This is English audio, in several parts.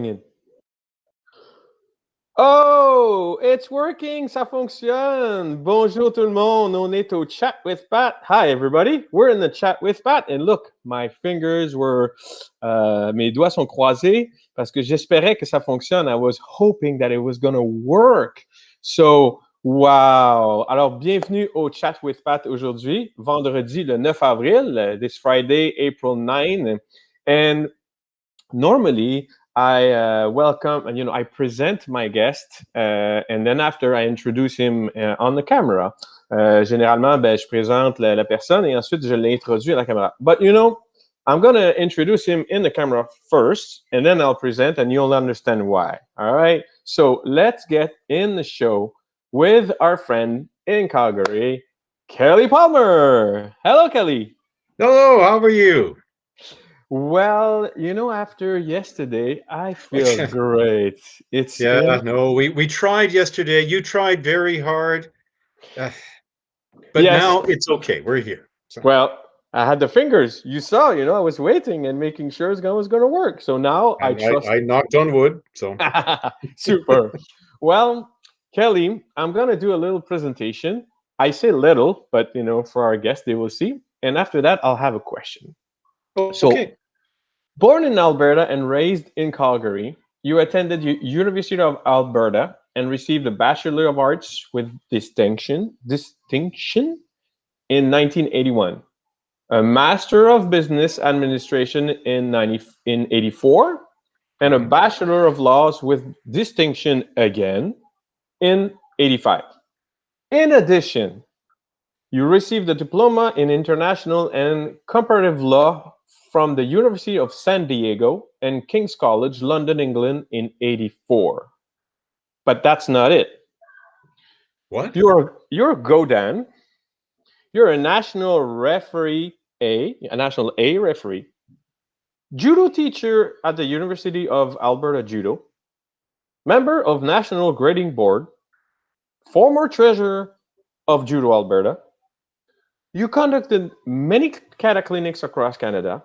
in. Oh, it's working, ça fonctionne. Bonjour tout le monde, on est au chat with Pat. Hi everybody, we're in the chat with Pat. And look, my fingers were, mes doigts sont croisés parce que j'espérais que ça fonctionne. I was hoping that it was going to work. So, wow. Alors, bienvenue au chat with Pat aujourd'hui, vendredi le 9 avril, this Friday, April 9. And normally, I welcome and I present my guest and then after I introduce him on the camera. Généralement, je présente la personne et ensuite je l'introduis à la caméra. But I'm going to introduce him in the camera first and then I'll present and you'll understand why. All right. So let's get in the show with our friend in Calgary, Kelly Palmer. Hello, Kelly. Hello, how are you? Well, after yesterday, I feel great. We tried yesterday. You tried very hard. But Yes. now it's okay. We're here. So. Well, I had the fingers. You saw, I was waiting and making sure it was going to work. So now I trust. I knocked on wood. So super. Well, Kelly, I'm going to do a little presentation. I say little, but for our guests, they will see. And after that, I'll have a question. Okay. So, born in Alberta and raised in Calgary, you attended University of Alberta and received a Bachelor of Arts with distinction in 1981, a Master of Business Administration in 84, and a Bachelor of Laws with distinction again in 85. In addition, you received a diploma in International and Comparative Law from the University of San Diego and King's College, London, England in 84. But that's not it. What? You're Godan. You're a national referee, a national A referee, judo teacher at the University of Alberta Judo, member of National Grading Board, former treasurer of Judo Alberta. You conducted many kata clinics across Canada.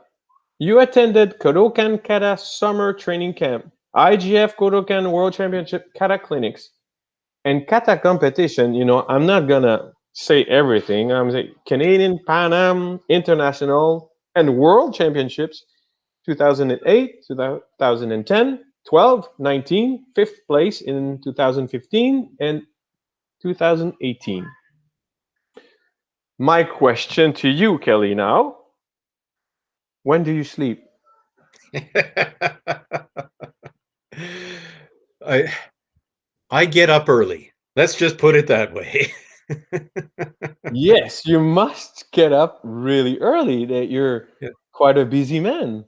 You attended Kodokan Kata Summer Training Camp, IGF Kodokan World Championship Kata Clinics, and Kata competition. I'm not going to say everything. I'm saying Canadian, Pan Am, International, and World Championships, 2008, 2010, 12, 19, 5th place in 2015, and 2018. My question to you, Kelly, now. When do you sleep? I get up early. Let's just put it that way. Yes, you must get up really early. That you're quite a busy man.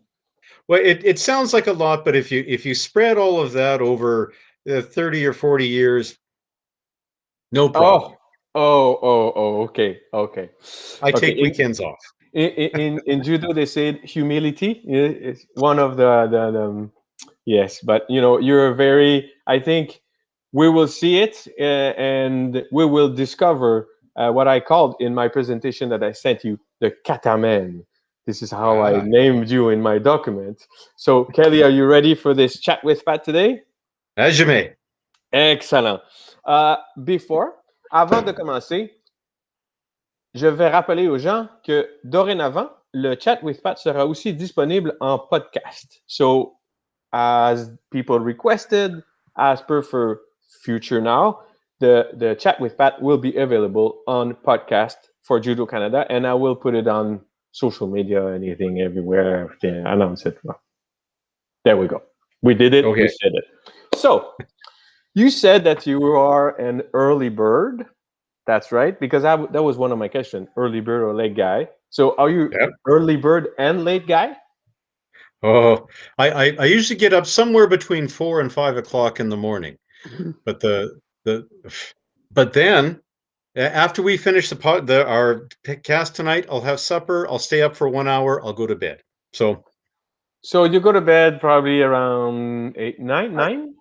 Well, it sounds like a lot, but if you spread all of that over 30 or 40 years, no problem. Okay. I take weekends off. In judo, they say humility is one of the yes, but you're very. I think we will see it and we will discover what I called in my presentation that I sent you the kataman. This is how I named you in my document. So, Kelly, are you ready for this chat with Pat today? Jamais. Excellent. Avant de commencer, je vais rappeler aux gens que dorénavant, le chat with Pat sera aussi disponible en podcast. So, as people requested, as per for future now, the chat with Pat will be available on podcast for Judo Canada, and I will put it on social media, anything, everywhere, announce it. Well, there we go. We did it. Okay. We said it. So, you said that you are an early bird. That's right, because that was one of my questions, early bird or late guy. So are you early bird and late guy? Oh, I usually get up somewhere between 4 and 5 o'clock in the morning. But but then after we finish our cast tonight, I'll have supper. I'll stay up for 1 hour. I'll go to bed. So you go to bed probably around 9?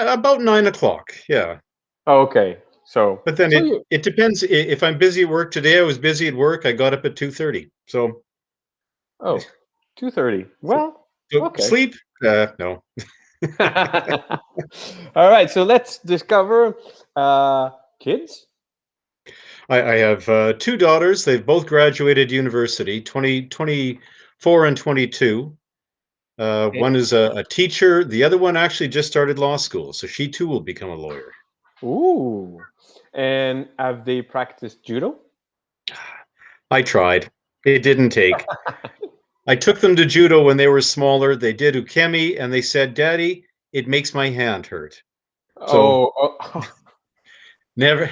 About 9 o'clock. Yeah. Oh, okay. But then it depends. If I'm busy at work today, I was busy at work. I got up at 2:30. So. Oh, 2:30. Well, okay. Sleep? No. All right, so let's discover kids. I have two daughters. They've both graduated university, 24 and 22. Okay. One is a teacher. The other one actually just started law school, so she too will become a lawyer. Ooh. And have they practiced judo? I tried. It didn't take. I took them to judo when they were smaller. They did ukemi, and they said, "Daddy, it makes my hand hurt." So Oh, oh. never,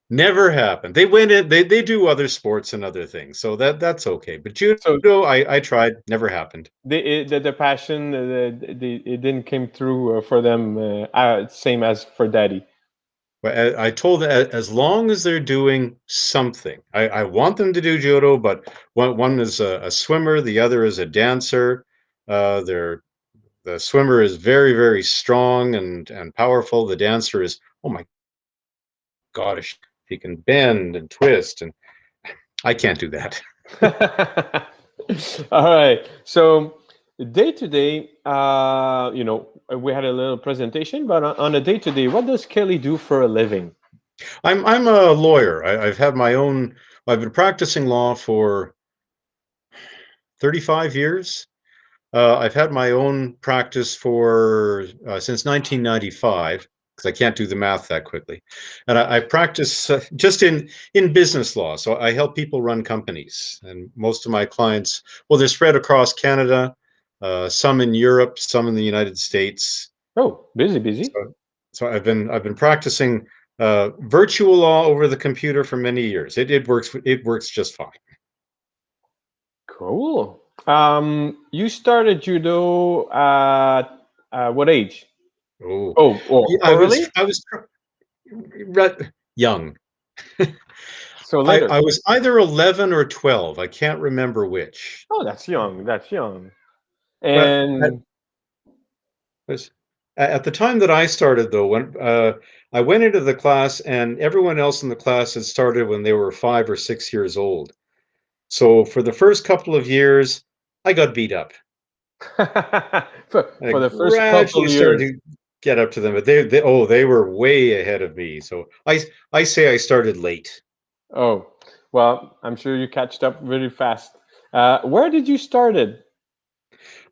never happened. They went in. They do other sports and other things, so that's okay. But So judo, I tried. Never happened. the passion, it didn't came through for them, same as for daddy. But I told them as long as they're doing something, I want them to do judo. But one is a swimmer, the other is a dancer. They're The swimmer is very, very strong and powerful. The dancer is, oh my God, she can bend and twist, and I can't do that. All right. So day to day, we had a little presentation, but on a day to day, what does Kelly do for a living? I'm a lawyer. I've had my own. I've been practicing law for 35 years. I've had my own practice for since 1995 because I can't do the math that quickly, and I practice just in business law. So I help people run companies, and most of my clients, well, they're spread across Canada, some in Europe, some in the United States. Oh, busy, busy. So, so I've been practicing virtual law over the computer for many years. It works just fine. Cool. You started judo at what age? Oh, Oh, yeah, early. I was young. So I later. I was either 11 or 12, I can't remember which. Oh, that's young. That's young. But And was at the time that I started, though, when I went into the class and everyone else in the class had started when they were 5 or 6 years old. So for the first couple of years, I got beat up. for, And I for the first gradually couple started years. to get up to them, but they were way ahead of me. So I say I started late. Oh, well, I'm sure you catched up really fast. Where did you started?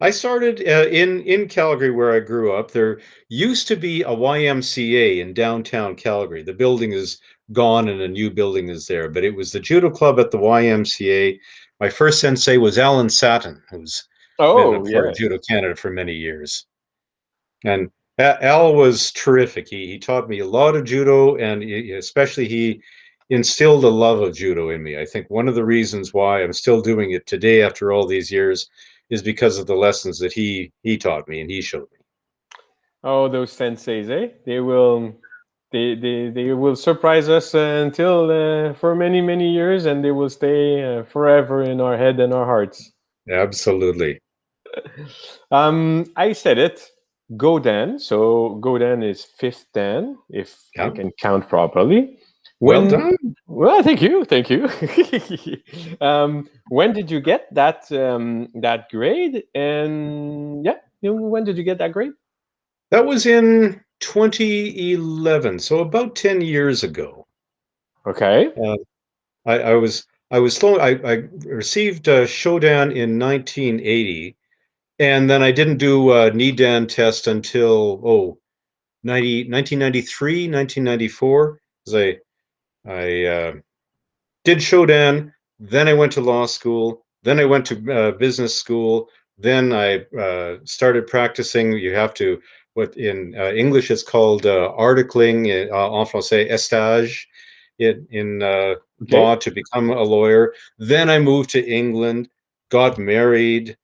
I started in Calgary, where I grew up. There used to be a YMCA in downtown Calgary. The building is gone, and a new building is there. But it was the judo club at the YMCA. My first sensei was Alan Satin, who's been a Oh, part of yes. Judo Canada for many years. And Al was terrific. He taught me a lot of judo, and especially he instilled a love of judo in me. I think one of the reasons why I'm still doing it today after all these years is because of the lessons that he taught me and he showed me. Oh, those senseis, eh? They will surprise us until for many many years, and they will stay forever in our head and our hearts. Absolutely. I said it. Godan. So Godan is fifth dan, if I Yeah. can count properly. Well When? done. Well, thank you, thank you. When did you get that grade? And yeah, when did you get that grade? That was in 2011, so about 10 years ago. Okay. Uh, I was slow. I received Shodan in 1980. And then I didn't do a Nidan test until 1993, 1994. Because I did Shodan, then I went to law school, then I went to business school, then I started practicing. You have to, what in English it's called articling, en français, estage, in law Okay. to become a lawyer. Then I moved to England, got married,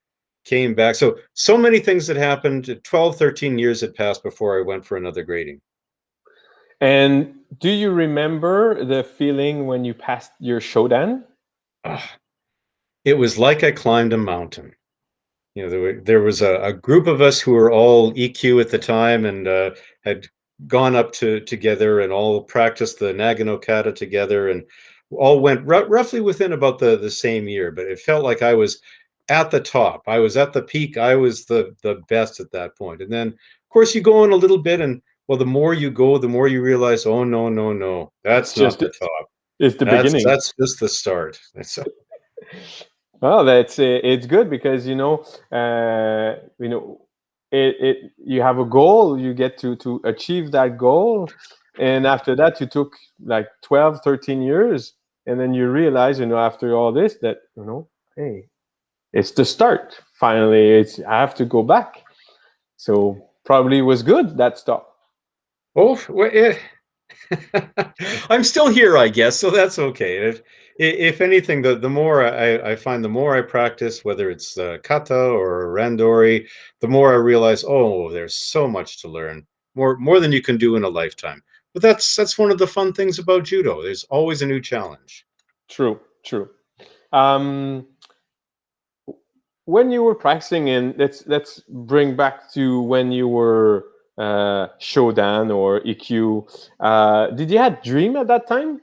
came back. So many things that happened. 12, 13 years had passed before I went for another grading. And do you remember the feeling when you passed your Shodan? Ah, it was like I climbed a mountain. There was a group of us who were all EQ at the time and had gone up together and all practiced the Nagano kata together and all went roughly within about the same year. But it felt like I was at the top. I was at the peak. I was the best at that point. And then course, you go in a little bit, and well, the more you go, the more you realize, oh no, no, no, It's that's not just the top. it's the That's beginning. that's just the start. Well, that's it's good because it you have a goal, you get to achieve that goal, and after that you took like 12, 13 years, and then you realize, after all this that, hey, it's the start. Finally, I have to go back. So probably was good that stop. Oh, well, I'm still here, I guess, so that's okay. If anything, the more I find, the more I practice, whether it's kata or randori, the more I realize, oh, there's so much to learn, more than you can do in a lifetime. But that's one of the fun things about judo. There's always a new challenge. True, true. Um, when you were practicing, and let's bring back to when you were Shodan or EQ. Did you have dream at that time?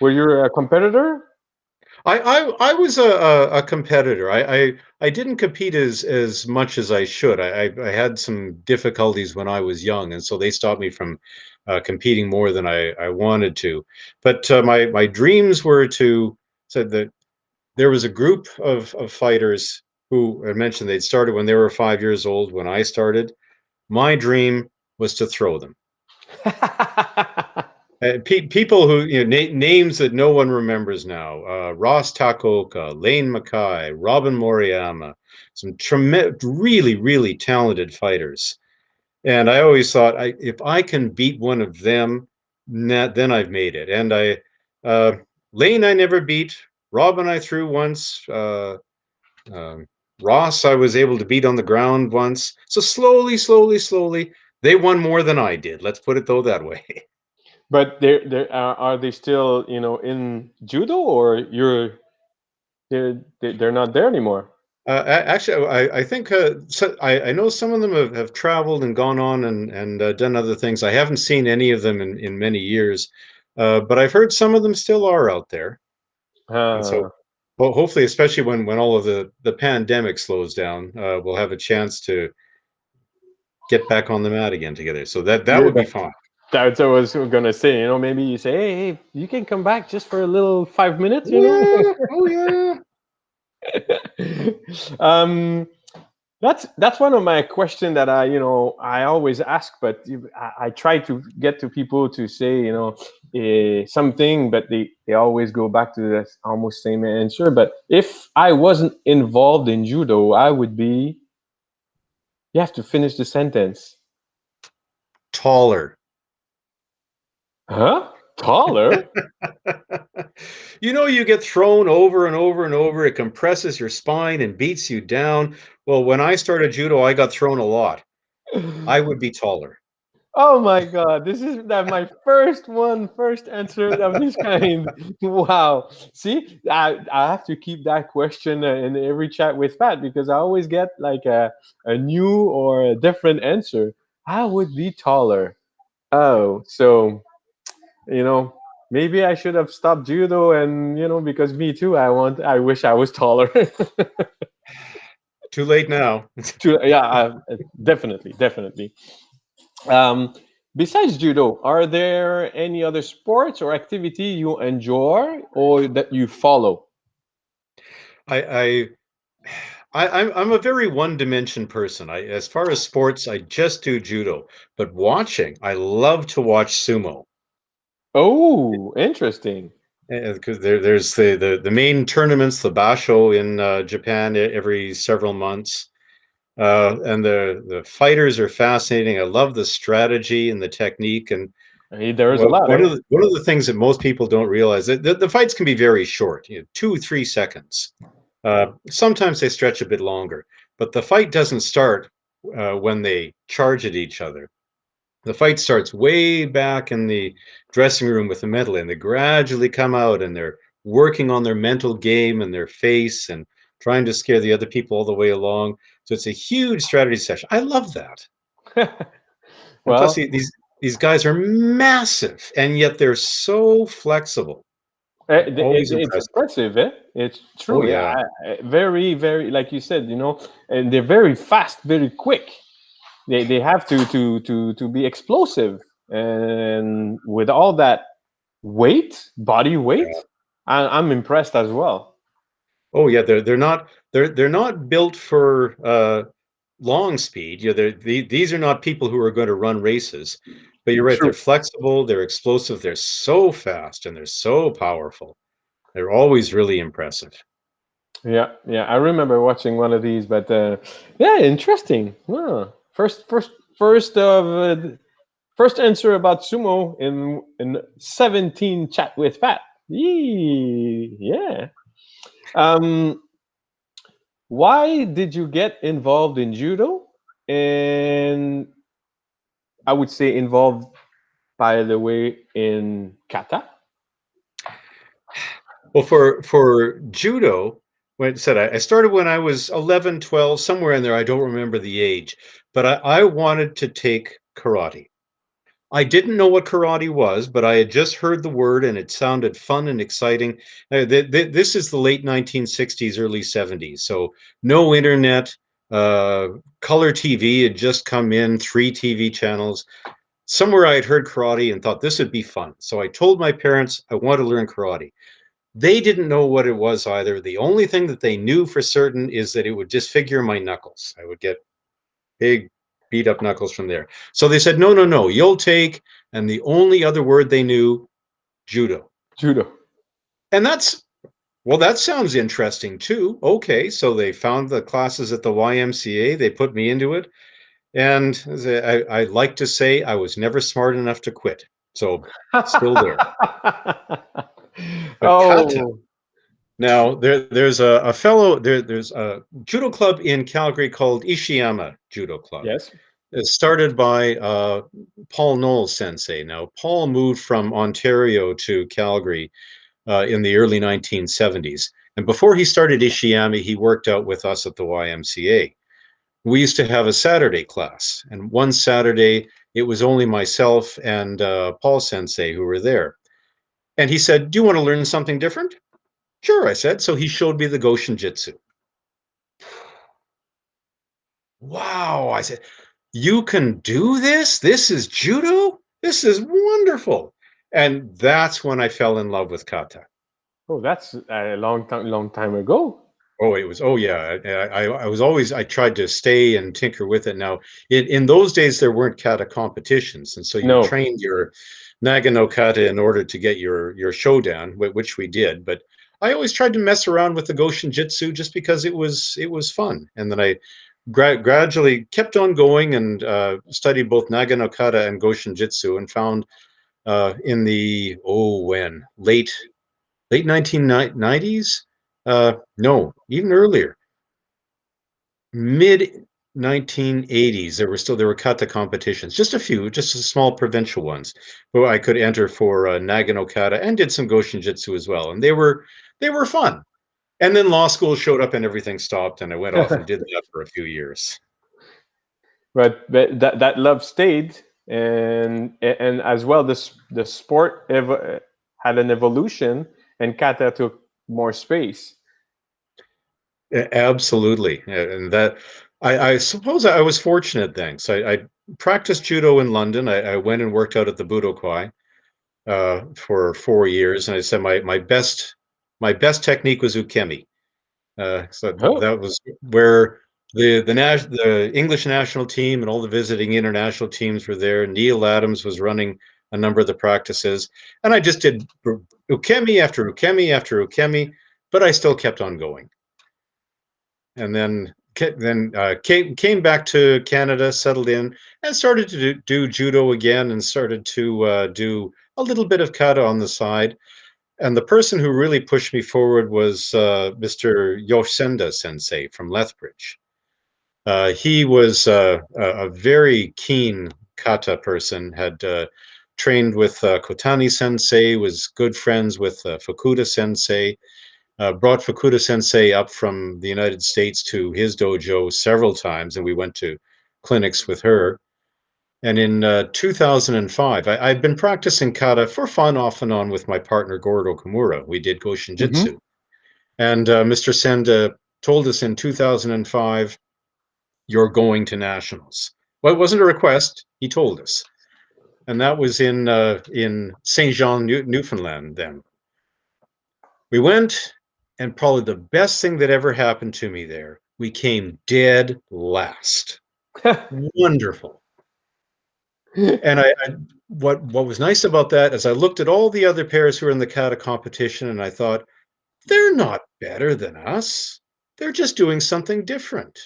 Were you a competitor? I was a competitor. I didn't compete as much as I should. I had some difficulties when I was young, and so they stopped me from competing more than I wanted to. But my dreams were to said that there was a group of fighters who I mentioned they'd started when they were 5 years old. When I started, my dream was to throw them. People who names that no one remembers now: Ross Takoka, Lane Mackay, Robin Moriyama, some really really talented fighters. And I always thought, if I can beat one of them, then I've made it. And uh, Lane I never beat. Robin I threw once. Um, Ross I was able to beat on the ground once. So slowly, slowly, slowly, they won more than I did. Let's put it though that way. But are they still, in judo, or they're not there anymore? Actually, I think I know some of them have traveled and gone on and done other things. I haven't seen any of them in many years, but I've heard some of them still are out there. And so, Uh, well, hopefully, especially when all of the pandemic slows down, we'll have a chance to get back on the mat again together. So that yeah, would be fun. that's what I was gonna say. Maybe you say, hey, you can come back just for a little 5 minutes. Oh yeah, oh yeah. um, that's one of my questions that I always ask, but I try to get to people to say, something, but they always go back to the almost same answer. But if I wasn't involved in judo, I would be. You have to finish the sentence. Taller. Huh? Taller? You get thrown over and over and over. It compresses your spine and beats you down. Well, when I started judo, I got thrown a lot. I would be taller. Oh my God! This is that my first answer of this kind. Wow. See, I have to keep that question in every chat with Pat, because I always get like a new or a different answer. I would be taller. Oh, so you know maybe I should have stopped judo, and because me too. I wish I was taller. Too late now. Yeah, definitely, definitely. Um, Besides judo, are there any other sports or activity you enjoy or that you follow? I, I I'm a very one dimension person. As far as sports, I just do judo. But watching, I love to watch sumo. Oh, interesting. Because there's the main tournaments, the basho in Japan every several months. And the fighters are fascinating. I love the strategy and the technique. And Hey, there's a lot, one eh? of the things that most people don't realize that the fights can be very short, 2 3 seconds. Sometimes they stretch a bit longer, but the fight doesn't start when they charge at each other. The fight starts way back in the dressing room with the mental, and they gradually come out and they're working on their mental game and their face and trying to scare the other people all the way along. So it's a huge strategy session. I love that. And plus, Well, these guys are massive, and yet they're so flexible. Always it's impressive. impressive, eh? It's Oh true. Yeah, yeah. very, very, like you said, and they're very fast, very quick. they have to be explosive, and with all that weight, body weight, Yeah. I'm impressed as well. Oh yeah, they're not built for long speed. You know, these are not people who are going to run races. But you're right, they're True. flexible, they're explosive, they're so fast, and they're so powerful. They're always really impressive. Yeah, yeah. I remember watching one of these, but yeah, interesting. Huh. First answer about sumo in 17 chat with Pat. Yee, yeah. Um, why did you get involved in judo? And I would say involved, by the way, in kata. Well, for judo, when I said I started when I was 11, 12, somewhere in there. I don't remember the age, but I wanted to take karate. I didn't know what karate was, but I had just heard the word and it sounded fun and exciting. This is the late 1960s, early 70s. So no internet, uh, color TV had just come in, 3 TV channels. Somewhere I had heard karate and thought this would be fun. So I told my parents I want to learn karate. They didn't know what it was either. The only thing that they knew for certain is that it would disfigure my knuckles. I would get big beat up knuckles from there. So they said, no, no, no, you'll take, and the only other word they knew, judo. Judo. And well, that sounds interesting too. Okay, so they found the classes at the YMCA, they put me into it. And I like to say I was never smart enough to quit. So still there. But kata. Oh, Now there's a fellow there's a judo club in Calgary called Ishiyama Judo Club. yes. It's started by Paul Knowles Sensei. Now, Paul moved from Ontario to Calgary in the early 1970s. And before he started Ishiyama, he worked out with us at the YMCA. We used to have a Saturday class. And one Saturday, it was only myself and Paul Sensei who were there. And he said, do you want to learn something different? Sure, I said. So he showed me the Goshin Jitsu. Wow, I said, you can do this? This is judo? This is wonderful. And that's when I fell in love with kata. Oh, that's a long time ago. Oh, it was, oh yeah. I was always, I tried to stay and tinker with it. Now, in those days, there weren't kata competitions. And so you No. trained your Nagano kata in order to get your showdown, which we did. But I always tried to mess around with the Goshin Jitsu just because it was fun. And then I gradually kept on going and studied both Nagano kata and Goshin Jitsu and found in the, oh, when? Late 1990s? No, even earlier, mid 1980s, there were kata competitions, just a few, just small provincial ones, where I could enter for Nagano kata and did some Goshin Jitsu as well, and they were fun. And then law school showed up and everything stopped, and I went off and did that for a few years. But that love stayed, and as well, the sport had an evolution, and kata took more space. Absolutely, and that I suppose I was fortunate then. So I practiced judo in London. I went and worked out at the Budokai for 4 years, and I said my best technique was ukemi. So Oh, that was where the English national team and all the visiting international teams were there. Neil Adams was running a number of the practices, and I just did ukemi after ukemi after ukemi, but I still kept on going. And then came back to Canada, settled in, and started to do judo again, and started to do a little bit of kata on the side. And the person who really pushed me forward was Mr. Yoshenda Sensei from Lethbridge. He was a very keen kata person, had trained with Kotani Sensei, was good friends with Fukuda Sensei, brought Fukuda Sensei up from the United States to his dojo several times, and we went to clinics with her. And in 2005, I'd been practicing kata for fun off and on with my partner Goro Kimura. We did Goshin hmm. Jitsu. And Mr. Senda told us in 2005, you're going to nationals. Well, it wasn't a request. He told us, and that was in Saint Jean, Newfoundland. Then we went, and probably the best thing that ever happened to me there. We came dead last. Wonderful. And what was nice about that is I looked at all the other pairs who were in the kata competition, and I thought they're not better than us. They're just doing something different.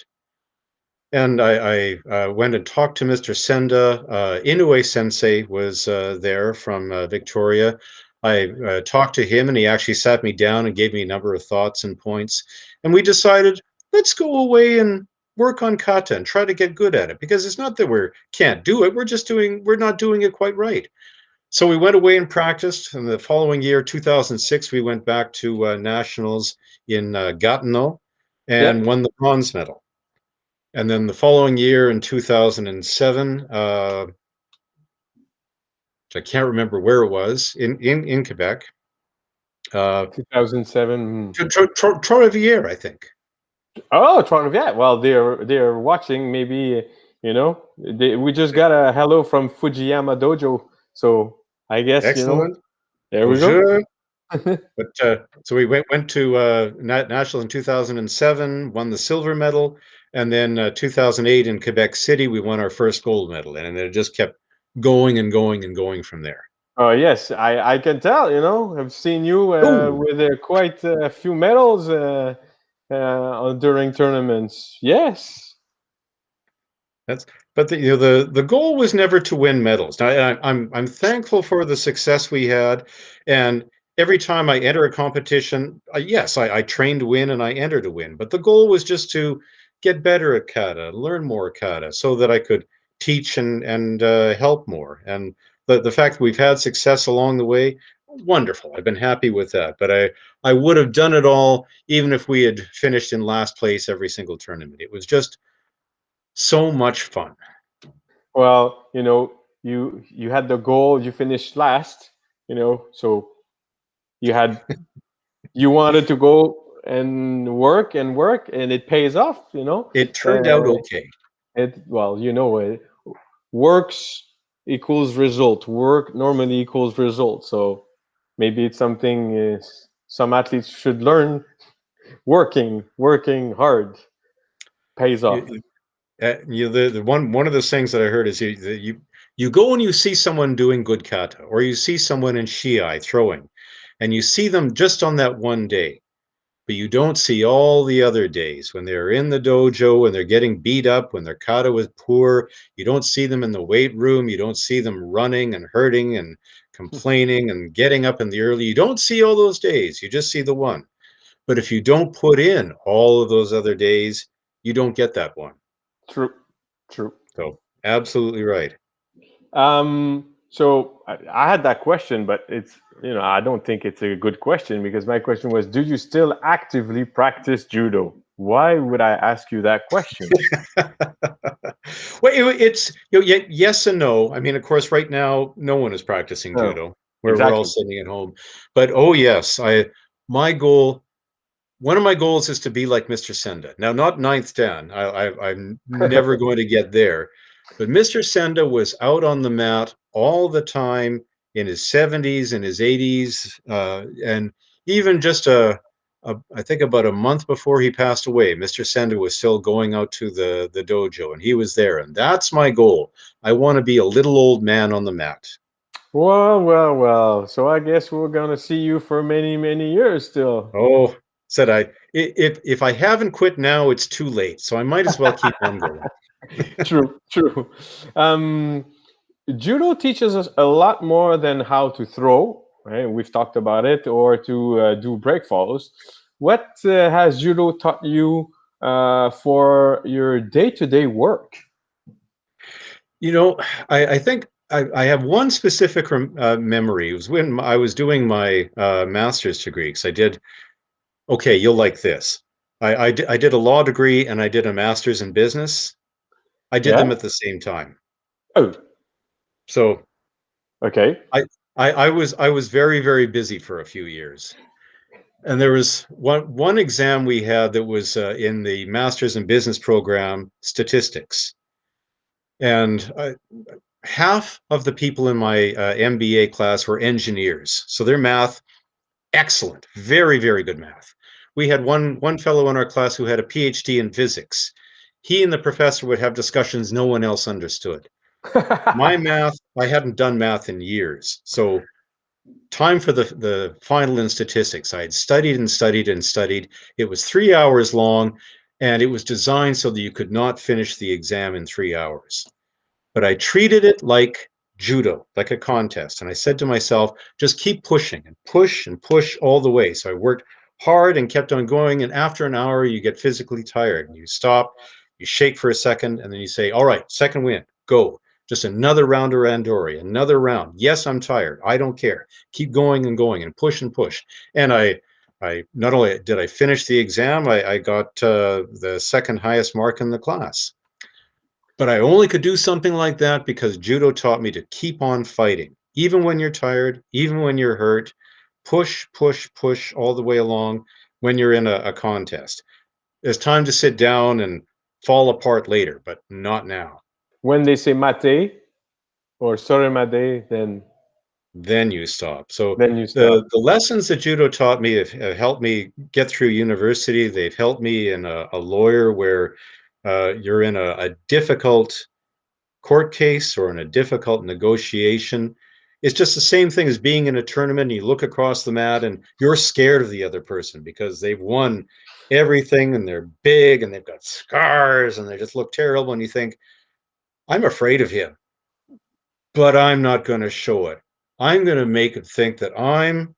And I went and talked to Mr. Senda. Inoue Sensei was there from Victoria. I talked to him, and he actually sat me down and gave me a number of thoughts and points. And we decided, let's go away and work on kata and try to get good at it, because it's not that we can't do it. We're not doing it quite right. So we went away and practiced. And the following year, 2006, we went back to nationals in Gatineau and Yep. won the bronze medal. And then the following year in 2007, which I can't remember where it was, in Quebec, uh, 2007. Trois-Rivières, I think. Oh, Toronto. Yeah. Well, they're watching. Maybe we just got a hello from Fujiyama Dojo. So I guess Excellent. there we go. Bonjour. But so we went to national in 2007, won the silver medal, and then 2008 in Quebec City, we won our first gold medal, and then it just kept going and going and going from there. Oh yes, I can tell. I've seen you Oh, with quite a few medals during tournaments. Yes. That's but the goal was never to win medals. Now, I'm thankful for the success we had, and every time I enter a competition, yes, I train to win and I enter to win. But the goal was just to get better at kata, learn more kata, so that I could teach and help more. And the fact that we've had success along the way, wonderful. I've been happy with that. But I would have done it all even if we had finished in last place every single tournament. It was just so much fun. Well, you had the goal. You finished last. So you had you wanted to go and work, and it pays off. It turned out Uh, okay. works equals result. Work normally equals result. So maybe it's something some athletes should learn. Working hard pays off. You, the one of those things that I heard is you go and you see someone doing good kata, or you see someone in shiai throwing, and you see them just on that one day, but you don't see all the other days when they're in the dojo, when they're getting beat up, when their kata was poor. You don't see them in the weight room. You don't see them running and hurting and complaining and getting up in the early. You don't see all those days. You just see the one. But if you don't put in all of those other days, you don't get that one. True, true. So absolutely right. So I had that question, but I don't think it's a good question because my question was, do you still actively practice judo? Why would I ask you that question? Well, it's yes and no. I mean, of course, right now no one is practicing Oh, judo. We're all exactly. sitting at home. But oh yes, I my goal. One of my goals is to be like Mr. Senda. Now, not ninth dan. I'm never going to get there. But Mr. Senda was out on the mat all the time in his 70s and his 80s, and even just I think about a month before he passed away, Mr. Senda was still going out to the dojo, and he was there. And that's my goal. I want to be a little old man on the mat. Well. So I guess we're gonna see you for many, many years still. Oh, said I. If I haven't quit now, it's too late. So I might as well keep on going. True, true. Um, Judo teaches us a lot more than how to throw, right? We've talked about it, or to do break follows. What has judo taught you for your day-to-day work? You know, I think I have one specific memory. It was when I was doing my master's degree. Because I did, okay, you'll like this. I did a law degree and I did a master's in business. I did Yeah. them at the same time. Oh, So okay. I, I was very, very busy for a few years. And there was one exam we had that was in the master's in business program, statistics. And half of the people in my MBA class were engineers, so their math excellent, very, very good math. We had one fellow in our class who had a PhD in physics. He and the professor would have discussions no one else understood. My math, I hadn't done math in years. So time for the final in statistics. I had studied and studied and studied. It was 3 hours long, and it was designed so that you could not finish the exam in 3 hours. But I treated it like judo, like a contest. And I said to myself, just keep pushing and push all the way. So I worked hard and kept on going. And after an hour, you get physically tired and you stop, you shake for a second, and then you say, all right, second win, go. Just another round of randori, another round. Yes, I'm tired. I don't care. Keep going and push and push. And I not only did I finish the exam, I got the second highest mark in the class. But I only could do something like that because judo taught me to keep on fighting, even when you're tired, even when you're hurt. Push, push, push all the way along when you're in a contest. There's time to sit down and fall apart later, but not now. When they say mate or sore mate, Then you stop. So then you stop. the lessons that judo taught me have helped me get through university. They've helped me in a lawyer where you're in a difficult court case or in a difficult negotiation. It's just the same thing as being in a tournament. And you look across the mat and you're scared of the other person because they've won everything and they're big and they've got scars and they just look terrible. And you think, I'm afraid of him, but I'm not going to show it. I'm going to make it think that I'm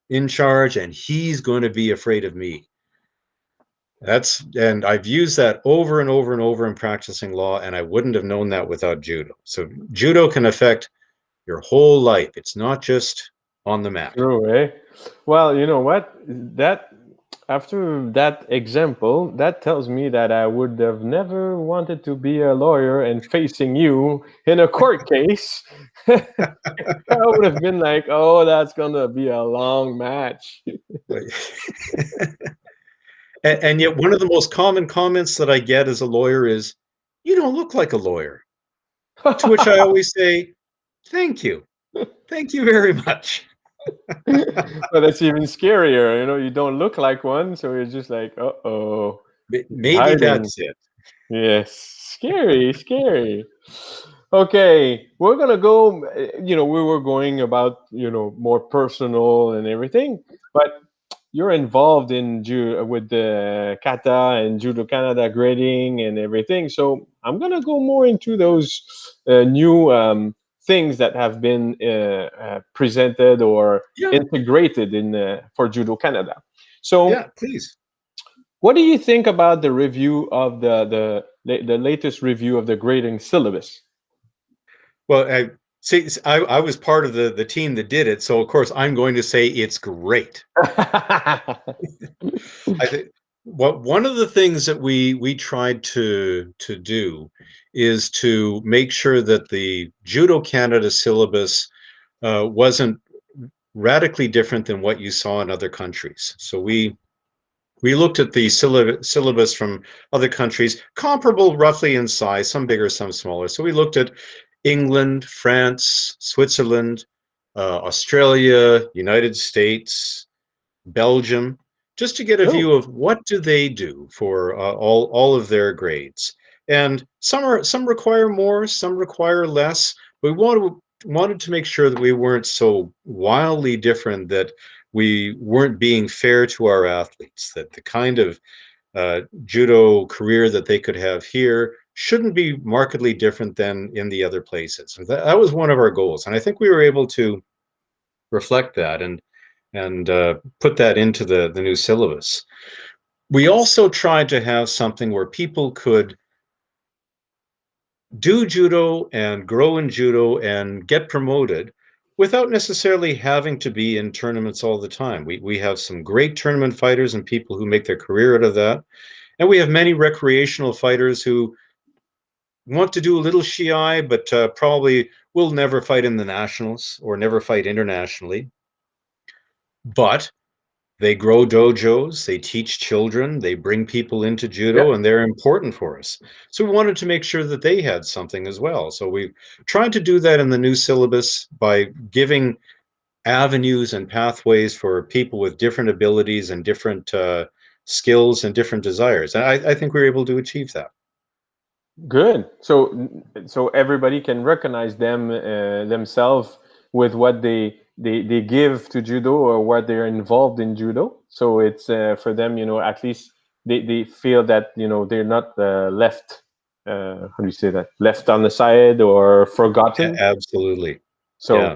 in charge and he's going to be afraid of me. And I've used that over and over and over in practicing law, and I wouldn't have known that without judo. So judo can affect your whole life. It's not just on the mat. True, eh? Well, you know what? That after that example, that tells me that I would have never wanted to be a lawyer and facing you in a court case. I would have been like, "Oh, that's gonna be a long match." And yet, one of the most common comments that I get as a lawyer is, "You don't look like a lawyer." To which I always say, "Thank you. Thank you very much." But that's even scarier. You know, you don't look like one, so you're just like, "Uh-oh, he's Maybe hiding." that's it. Yes, scary, scary. Okay, we're gonna go. We were going about more personal and everything, but you're involved in with the kata and judo Canada grading and everything. So I'm gonna go more into those new things that have been presented or Yeah, integrated in for judo Canada. So yeah, please. what do you think about the review of the latest review of the grading syllabus? Well, I see. I was part of the team that did it, so of course I'm going to say it's great. I think what one of the things that we tried to do is to make sure that the Judo Canada syllabus wasn't radically different than what you saw in other countries. So we looked at the syllabus from other countries, comparable roughly in size, some bigger, some smaller. So we looked at England, France, Switzerland, Australia, United States, Belgium, just to get a Oh, view of what do they do for all of their grades. And some require more, some require less. We wanted to make sure that we weren't so wildly different that we weren't being fair to our athletes, that the kind of judo career that they could have here shouldn't be markedly different than in the other places. And that was one of our goals. And I think we were able to reflect that and put that into the new syllabus. We also tried to have something where people could do judo and grow in judo and get promoted without necessarily having to be in tournaments all the time. We have some great tournament fighters and people who make their career out of that. And we have many recreational fighters who want to do a little shiai, but probably will never fight in the nationals or never fight internationally. But They grow dojos, they teach children, they bring people into Yeah, judo, and they're important for us. So we wanted to make sure that they had something as well. So we tried to do that in the new syllabus by giving avenues and pathways for people with different abilities and different skills and different desires. And I think we were able to achieve that. good. So everybody can recognize themselves with what they give to judo or what they're involved in judo. So it's for them, at least they feel that they're not left. How do you say that? Left on the side or forgotten. Absolutely. So Yeah.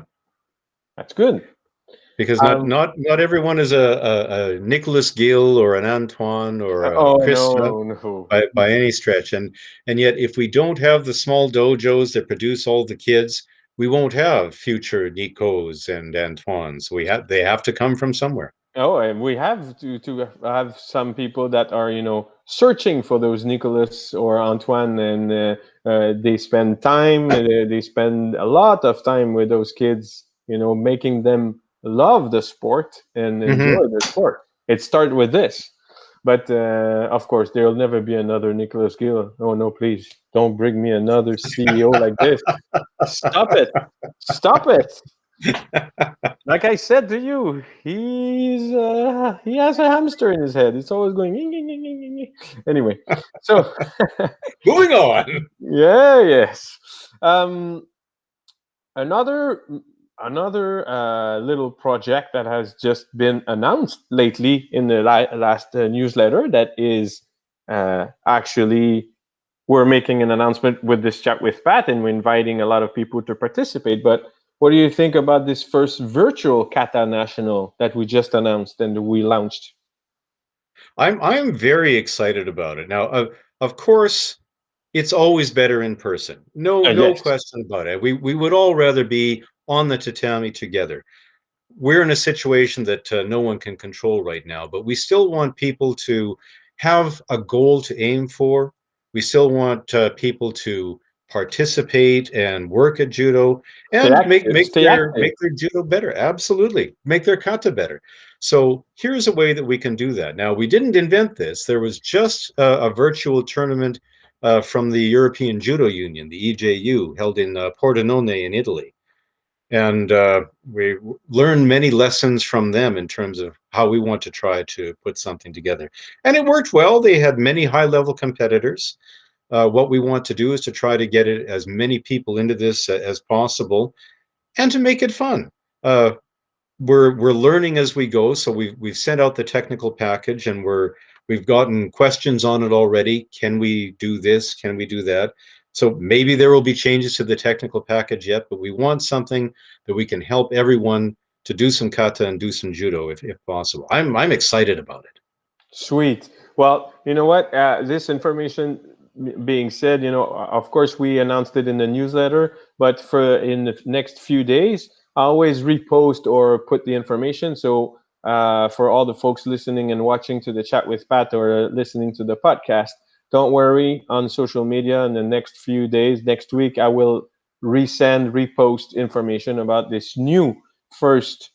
that's good. Because Um, not everyone is a Nicholas Gill or an Antoine or a oh Chris no, no. by any stretch. And yet, if we don't have the small dojos that produce all the kids, we won't have future Nicos and Antoines. They have to come from somewhere. Oh, and we have to have some people that are searching for those Nicholas or Antoine, and they spend time. They spend a lot of time with those kids, making them love the sport and Hmm. enjoy the sport. It started with this, but of course there will never be another Nicholas Gill. Oh no, please don't bring me another CEO like this. Stop it! Stop it! Like I said to you, he has a hamster in his head. It's always going. Anyway, so Moving on. yeah, yes. Um, another another little project that has just been announced lately in the last newsletter that is actually we're making an announcement with this chat with Pat, and we're inviting a lot of people to participate. But what do you think about this first virtual Kata National that we just announced and we launched? I'm very excited about it. Now, of course, it's always better in person. No Yes, question about it. We would all rather be on the tatami together. We're in a situation that no one can control right now, but we still want people to have a goal to aim for. We still want people to participate and work at judo stay and active. Stay active. make their judo better. Absolutely, make their kata better. So here's a way that we can do that. Now, we didn't invent this. There was just a virtual tournament from the European Judo Union, the EJU, held in Pordenone in Italy. And we learned many lessons from them in terms of how we want to try to put something together. And it worked well. They had many high level competitors. What we want to do is to try to get as many people into this as possible and to make it fun. Uh, we're learning as we go, so we've sent out the technical package, and we've gotten questions on it already. Can we do this? Can we do that? So maybe there will be changes to the technical package yet, but we want something that we can help everyone to do some kata and do some judo if possible. I'm excited about it. Sweet. Well, you know what? This information being said, of course, we announced it in the newsletter, but for in the next few days, I always repost or put the information. So for all the folks listening and watching to the chat with Pat or listening to the podcast, don't worry. On social media in the next few days, next week, I will repost information about this new first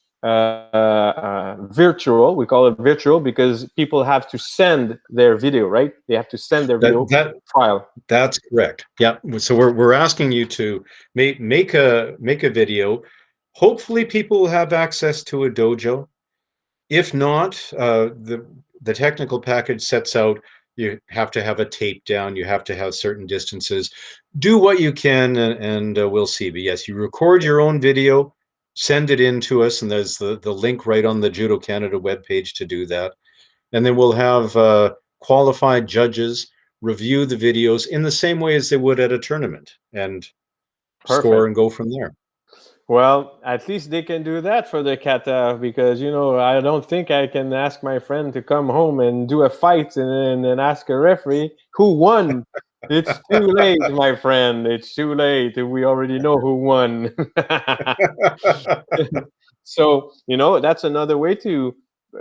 virtual. We call it virtual because people have to send their video, right? They have to send their That video that file. that's correct. Yeah. So we're asking you to make a video. Hopefully, people will have access to a dojo. If not, the technical package sets out you have to have a tape down, you have to have certain distances. Do what you can, and we'll see. But yes, you record your own video, send it in to us, and there's the link right on the Judo Canada webpage to do that. And then we'll have qualified judges review the videos in the same way as they would at a tournament and score Perfect. and go from there. Well, at least they can do that for the kata because I don't think I can ask my friend to come home and do a fight and then ask a referee who won. It's too late, my friend. It's too late. We already know who won. So that's another way to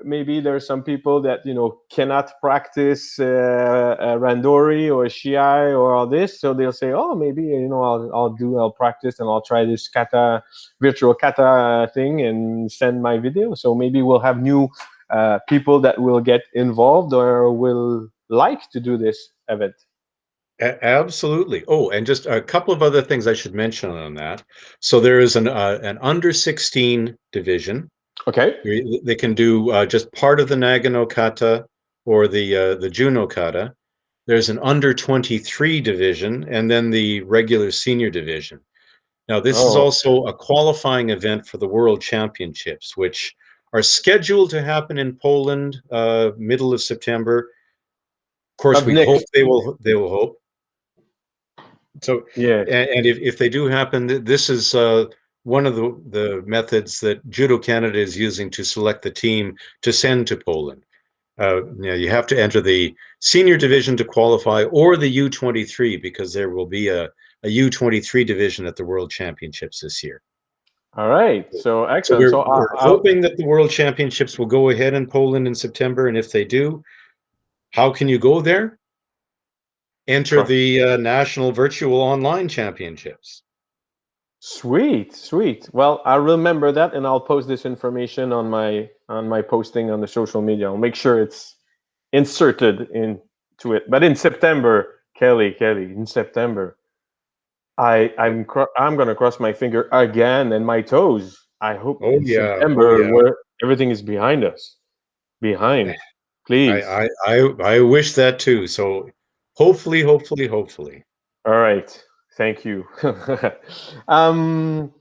maybe there's some people that cannot practice randori or shiai or all this, so they'll say, oh, maybe I'll practice and I'll try this kata virtual kata thing and send my video. So maybe we'll have new people that will get involved or will like to do this event? Absolutely. Oh, and just a couple of other things I should mention on that. So there is an under 16 division. Okay. They can do just part of the Nagano kata or the Juno kata. There's an under 23 division and then the regular senior division. Now, this is Oh, also a qualifying event for the World Championships, which are scheduled to happen in Poland middle of September. Of course, of we hope next. they will hope. So, Yes. and if they do happen, this is one of the methods that Judo Canada is using to select the team to send to Poland. You have to enter the senior division to qualify, or the U23, because there will be a U23 division at the World Championships this year. All right. So So excellent. we're So we're hoping that the World Championships will go ahead in Poland in September, and if they do, how can you go there? Enter sure. the National Virtual Online Championships. Sweet, sweet. Well, I'll remember that, and I'll post this information on my posting on the social media. I'll make sure it's inserted into it. But in September, Kelly, in September, I'm gonna cross my finger again and my toes. I hope Oh in yeah, oh September yeah. where everything is behind us. Behind, I please. I I wish that too. So hopefully. All right. Thank you. um,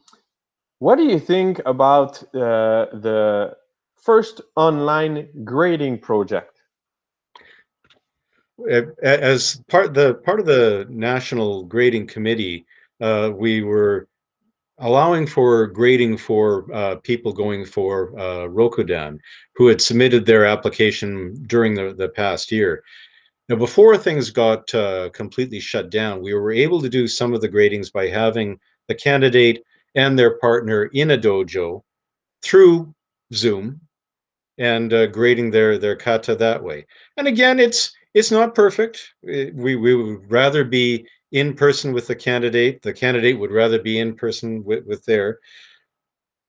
what do you think about the first online grading project? As part of the National Grading Committee, we were allowing for grading for people going for Rokudan who had submitted their application during the past year. Now, before things got completely shut down, we were able to do some of the gradings by having the candidate and their partner in a dojo through Zoom and grading their kata that way. And again, it's not perfect. We would rather be in person with the candidate. The candidate would rather be in person with their.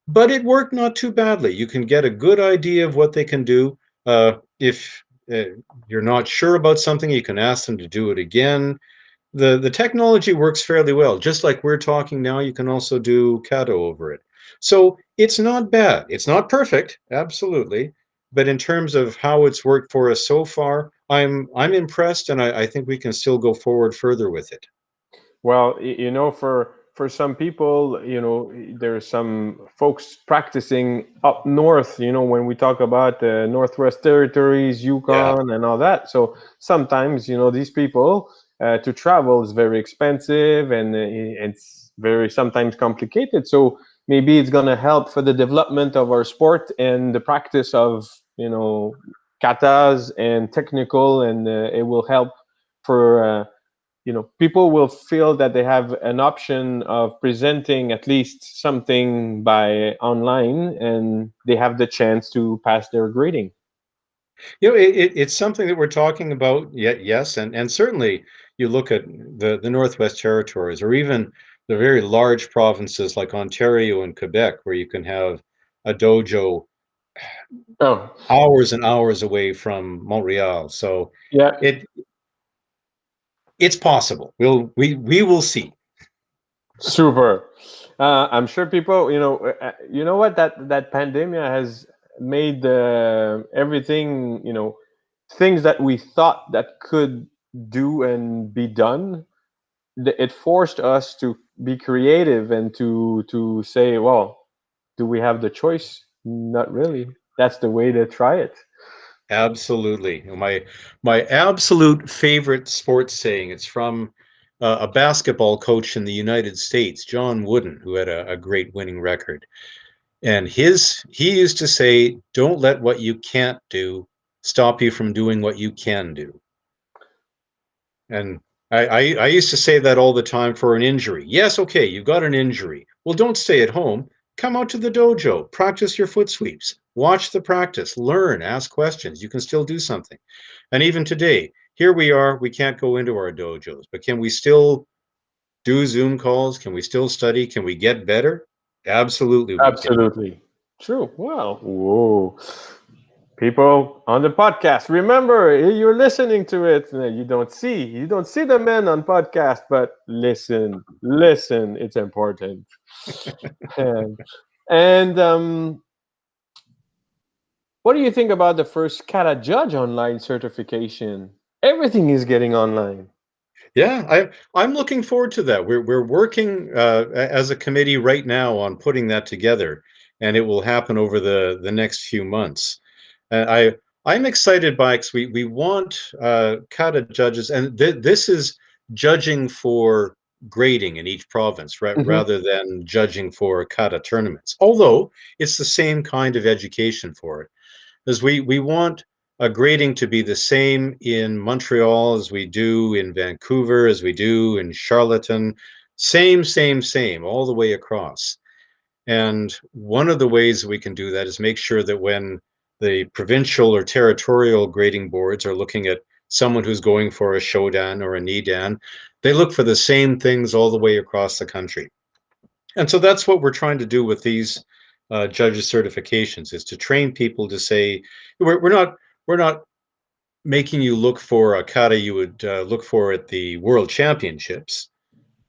But it worked not too badly. You can get a good idea of what they can do. If you're not sure about something, you can ask them to do it again. The technology works fairly well. Just like we're talking now, you can also do Kado over it. So it's not bad. It's not perfect, absolutely. But in terms of how it's worked for us so far, I'm impressed, and I think we can still go forward further with it. Well, for some people, there's some folks practicing up north. When we talk about the Northwest Territories, Yeah, Yukon, and all that. So sometimes, these people to travel is very expensive, and it's very sometimes complicated. So maybe it's gonna help for the development of our sport and the practice of katas and technical, and it will help for. People will feel that they have an option of presenting at least something by online, and they have the chance to pass their grading. it's something that we're talking about. Yet, yes, and certainly you look at the Northwest Territories, or even the very large provinces like Ontario and Quebec, where you can have a dojo Oh, hours and hours away from Montreal. So yeah, it it's possible. We will see. super. I'm sure people, you know what, that pandemic has made everything, things that we thought that could do and be done. It forced us to be creative and to say, well, do we have the choice? Not really. That's the way to try it. Absolutely. My absolute favorite sports saying. It's from a basketball coach in the United States, John Wooden, who had a great winning record. And he used to say, "Don't let what you can't do stop you from doing what you can do." And I used to say that all the time for an injury. Yes, okay, you've got an injury. Well, don't stay at home. Come out to the dojo, practice your foot sweeps, watch the practice, learn, ask questions. You can still do something. And even today, here we are, we can't go into our dojos, but can we still do Zoom calls? Can we still study? Can we get better? Absolutely, we can. Absolutely. True. Wow. Whoa. People on the podcast, remember, you're listening to it. You don't see the men on podcast, but listen. It's important. and, and what do you think about the first Kata Judge online certification? Everything is getting online. Yeah, I'm looking forward to that. We're working as a committee right now on putting that together, and it will happen over the next few months. I'm excited by because we want kata judges, and this is judging for grading in each province Hmm. rather than judging for kata tournaments. Although it's the same kind of education for it is we want a grading to be the same in Montreal as we do in Vancouver, as we do in Charlottetown, same, all the way across. And one of the ways we can do that is make sure that when the provincial or territorial grading boards are looking at someone who's going for a showdan or a nidan, they look for the same things all the way across the country. And so that's what we're trying to do with these judges certifications is to train people to say we're not making you look for a kata you would look for at the world championships,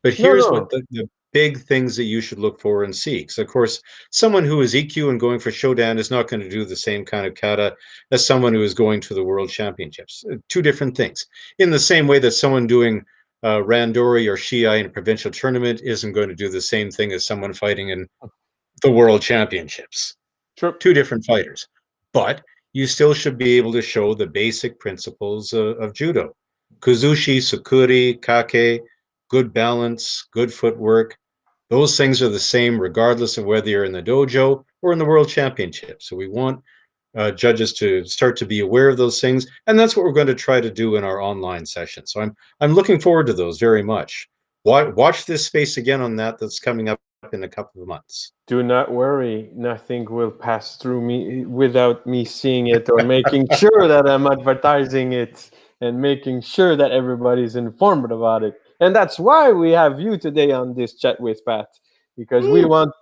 but No, here's what no. the big things that you should look for and seek. So of course, someone who is EQ and going for Shodan is not going to do the same kind of kata as someone who is going to the world championships. Two different things. In the same way that someone doing Randori or Shiai in a provincial tournament isn't going to do the same thing as someone fighting in the world championships. True. Two different fighters. But you still should be able to show the basic principles of judo. Kuzushi, sukuri, kake, good balance, good footwork. Those things are the same regardless of whether you're in the dojo or in the world championship. So we want judges to start to be aware of those things, and that's what we're going to try to do in our online session. So I'm looking forward to those very much. Watch this space again on that. That's coming up in a couple of months. Do not worry. Nothing will pass through me without me seeing it or making sure that I'm advertising it and making sure that everybody's informed about it. And that's why we have you today on this chat with Pat, because we Woo. want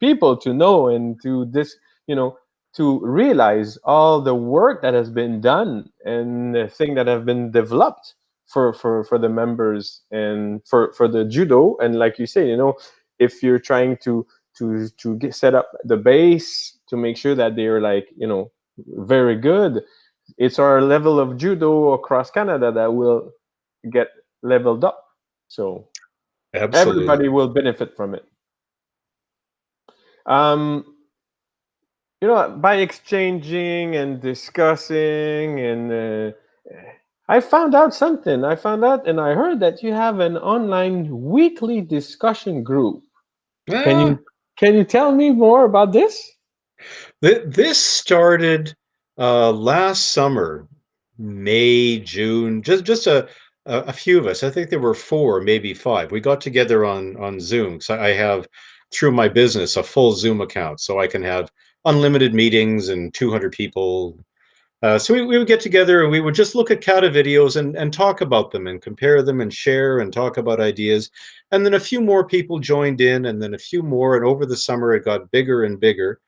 people to know and to you know, to realize all the work that has been done and the thing that have been developed for the members and for the judo. And like you say, if you're trying to get set up the base to make sure that they're like very good. It's our level of judo across Canada that will get leveled up, so Absolutely. everybody will benefit from it. um by exchanging and discussing and I found out and I heard that you have an online weekly discussion group. can Yeah, you can you tell me more about this? this started last summer, May, June, just a few of us. I think there were four, maybe five. We got together on Zoom because I have through my business a full Zoom account, so I can have unlimited meetings and 200 people. So we would get together and we would just look at kata videos and talk about them and compare them and share and talk about ideas. And then a few more people joined in, and then a few more. And over the summer, it got bigger and bigger.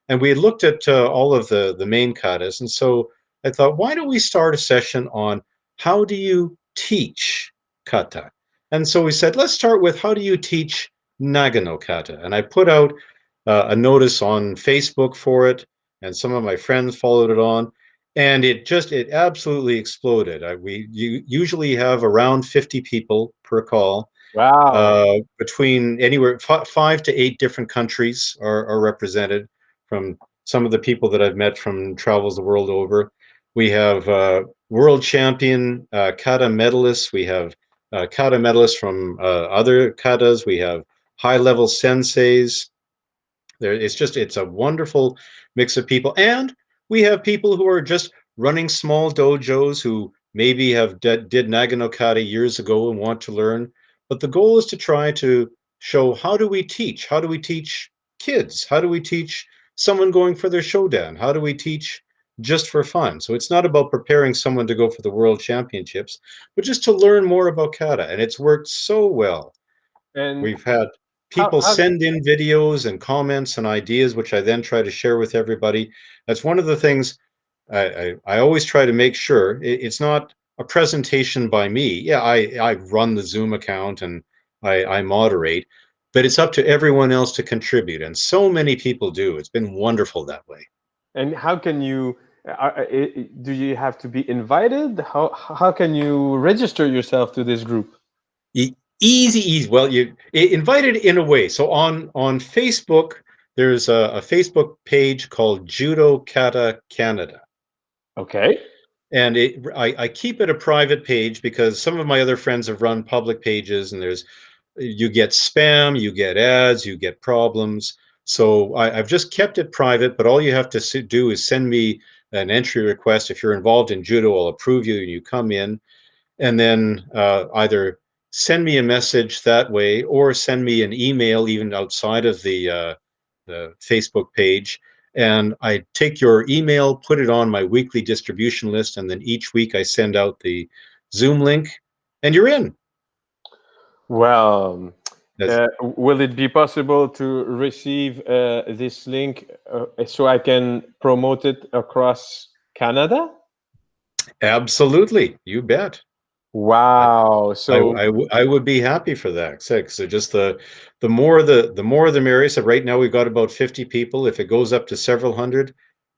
And we had looked at all of the main katas. And so I thought, why don't we start a session on how do you teach kata? And so we said, let's start with how do you teach Nagano kata? And I put out a notice on Facebook for it, and some of my friends followed it on, and it absolutely exploded. We usually have around 50 people per call, Wow. between anywhere 5 to 8 different countries are represented from some of the people that I've met from travels the world over. We have world champion kata medalists. We have kata medalists from other katas. We have high level senseis. It's a wonderful mix of people, and we have people who are just running small dojos who maybe did Nagano Kata years ago and want to learn. But the goal is to try to show how do we teach? How do we teach kids? How do we teach someone going for their showdown? How do we teach just for fun? So it's not about preparing someone to go for the world championships, but just to learn more about kata. And it's worked so well. And We've had how people how send in videos and comments and ideas, which I then try to share with everybody. That's one of the things. I always try to make sure it's not a presentation by me. Yeah, I run the Zoom account and I moderate, but it's up to everyone else to contribute. And so many people do. It's been wonderful that way. And how can you? Do you have to be invited? How can you register yourself to this group? Easy, easy. Well, you invited in a way. So on Facebook, there's a Facebook page called Judo Kata Canada. Okay. And I keep it a private page because some of my other friends have run public pages, and you get spam, you get ads, you get problems. So I've just kept it private, but all you have to do is send me an entry request. If you're involved in judo, I'll approve you and you come in, and then either send me a message that way or send me an email even outside of the Facebook page. And I take your email, put it on my weekly distribution list, and then each week I send out the Zoom link, and you're in. Well, That's will it be possible to receive this link so I can promote it across Canada? absolutely, you bet. Wow. So, I would be happy for that. So just the more the merrier. So right now we've got about 50 people. If it goes up to several hundred,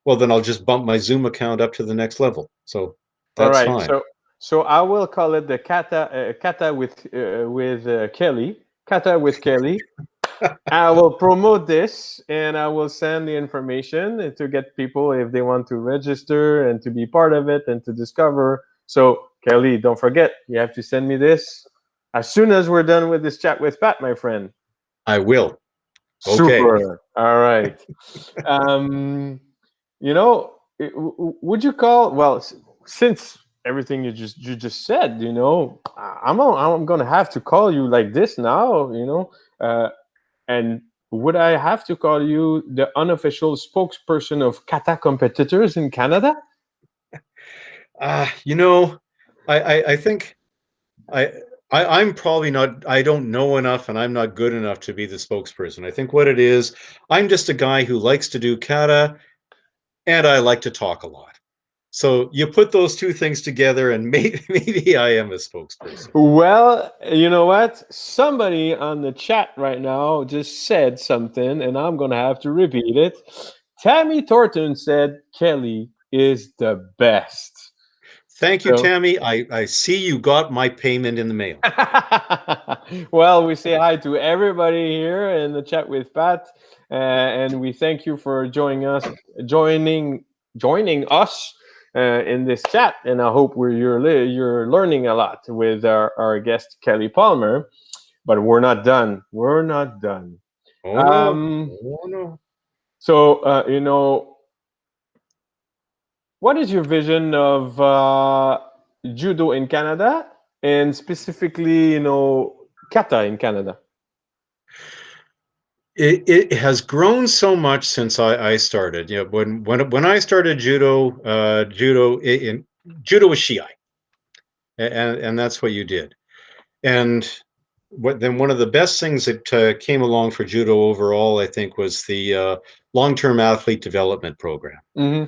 well then I'll just bump my Zoom account up to the next level. So all that's right. fine. So I will call it the Kata with Kelly. Kata with Kelly. I will promote this and I will send the information to get people if they want to register and to be part of it and to discover. So, Kelly, don't forget, you have to send me this as soon as we're done with this chat with Pat, my friend. I will. Okay. Super. All right. Um, you know, would you call, well, since everything you just said, I'm gonna have to call you like this now, and would I have to call you the unofficial spokesperson of kata competitors in Canada? You know, I think I, I'm probably not, I don't know enough and I'm not good enough to be the spokesperson. I think what it is, I'm just a guy who likes to do kata and I like to talk a lot. So you put those two things together and maybe I am a spokesperson. Well, you know what? Somebody on the chat right now just said something, and I'm going to have to repeat it. Tammy Thornton said Kelly is the best. Thank you, So, Tammy. I see you got my payment in the mail. well, we say hi to everybody here in the chat with Pat, and we thank you for joining joining us in this chat. And I hope you're learning a lot with our guest Kelly Palmer. But we're not done. We're not done. Oh no. Um, Oh no. so what is your vision of judo in Canada, and specifically, kata in Canada? It has grown so much since I started. You know, when I started judo, judo was shiai, and that's what you did. And then one of the best things that came along for judo overall, I think, was the long-term athlete development program, Hmm.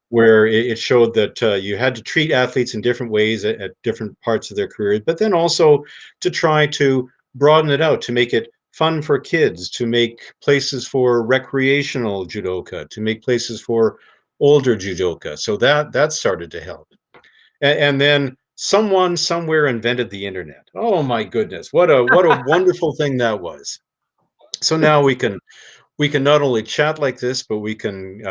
where it showed that you had to treat athletes in different ways at different parts of their careers, but then also to try to broaden it out, to make it fun for kids, to make places for recreational judoka, to make places for older judoka. So that started to help. And then someone somewhere invented the internet. Oh my goodness, what a wonderful thing that was. So now we can not only chat like this, but we can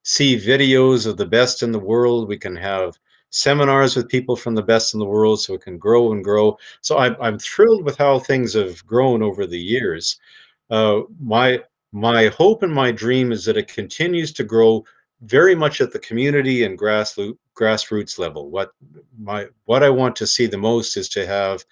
see videos of the best in the world. We can have seminars with people from the best in the world, so it can grow and grow. So I'm thrilled with how things have grown over the years. My hope and my dream is that it continues to grow very much at the community and grassroots level. What I want to see the most is to have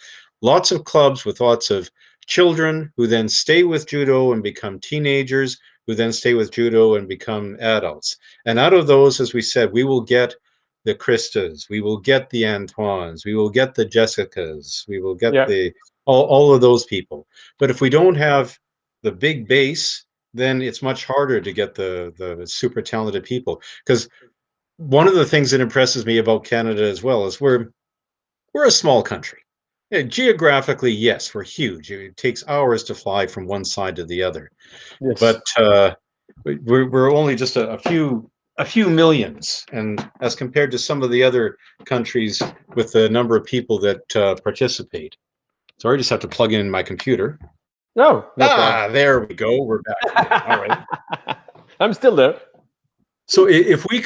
lots of clubs with lots of children who then stay with judo and become teenagers, who then stay with judo and become adults. And out of those, as we said, we will get the Kristas, we will get the Antoines, we will get the Jessicas, we will get Yeah. all of those people. But if we don't have the big base, then it's much harder to get the super talented people. Because one of the things that impresses me about Canada as well is we're a small country. Yeah, geographically, yes, we're huge. It takes hours to fly from one side to the other, Yes. but we're only just a few millions, and as compared to some of the other countries with the number of people that participate. Sorry, I just have to plug in my computer. No, no problem. Ah, there we go. We're back again. All right. I'm still there. So if we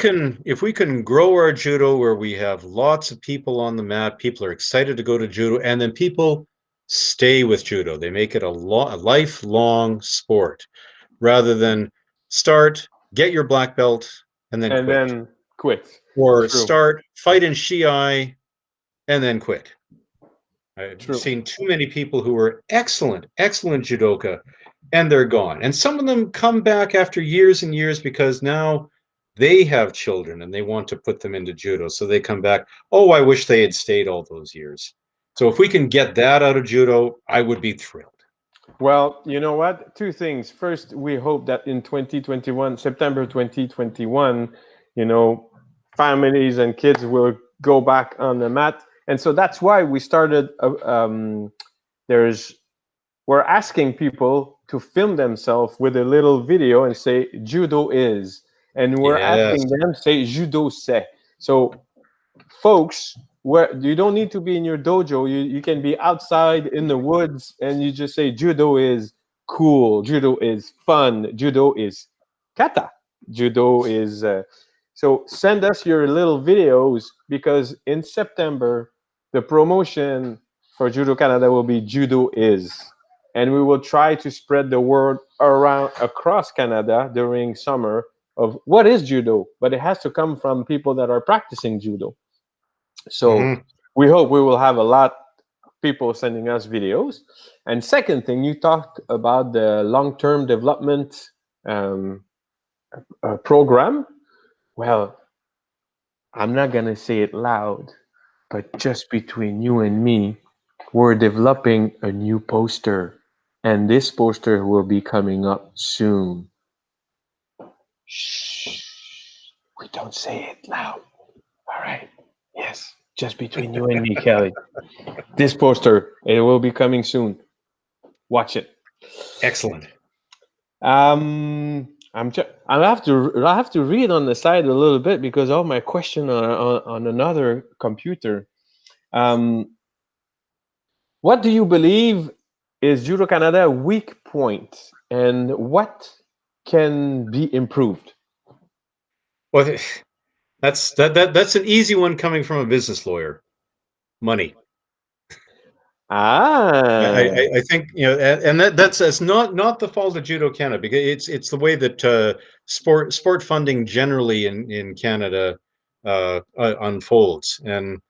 can grow our judo where we have lots of people on the mat, people are excited to go to judo, and then people stay with judo. They make it a lifelong sport rather than start, get your black belt, and then And quit, then quit. or True. start, fight in Shiai, and then quit. I've True. seen too many people who were excellent judoka, and they're gone. And some of them come back after years and years because now they have children and they want to put them into judo. So they come back, oh, I wish they had stayed all those years. So if we can get that out of judo, I would be thrilled. Well, you know what? Two things. First, we hope that in 2021, September 2021, you know, families and kids will go back on the mat. And so that's why we started. There's We're asking people to film themselves with a little video and say judo is, and we're Yes. asking them say judo c'est. So folks, where you don't need to be in your dojo, you can be outside in the woods and you just say judo is cool, judo is fun, judo is kata, judo is so send us your little videos, because in September the promotion for Judo Canada will be judo is, and we will try to spread the word around across Canada during summer of what is judo, but it has to come from people that are practicing judo. So Mhm. we hope we will have a lot of people sending us videos. And second thing, you talked about the long-term development um, program. Well, I'm not gonna say it loud, but just between you and me, we're developing a new poster, and this poster will be coming up soon. Shh. We don't say it loud. All right. Yes. Just between you and me, Kelly. This poster, it will be coming soon. Watch it. Excellent. I have to read on the side a little bit because all my question on another computer. Um, what do you believe is Judo Canada weak point, and what can be improved? Well, that's an easy one coming from a business lawyer. Money. Ah, I think and that's not the fault of Judo Canada because it's the way that sport funding generally in Canada unfolds, and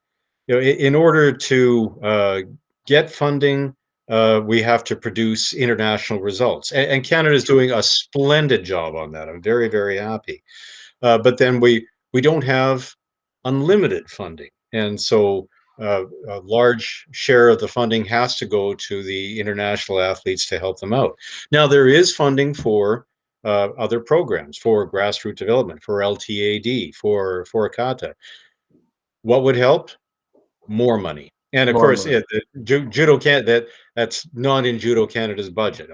in order to get funding, we have to produce international results, and Canada is true. doing a splendid job on that. I'm very happy, but then we don't have unlimited funding, and so a large share of the funding has to go to the international athletes to help them out. Now there is funding for other programs, for grassroots development, for LTAD, for Kata. What would help? More money. And of More course, money. judo can't that's not in Judo Canada's budget.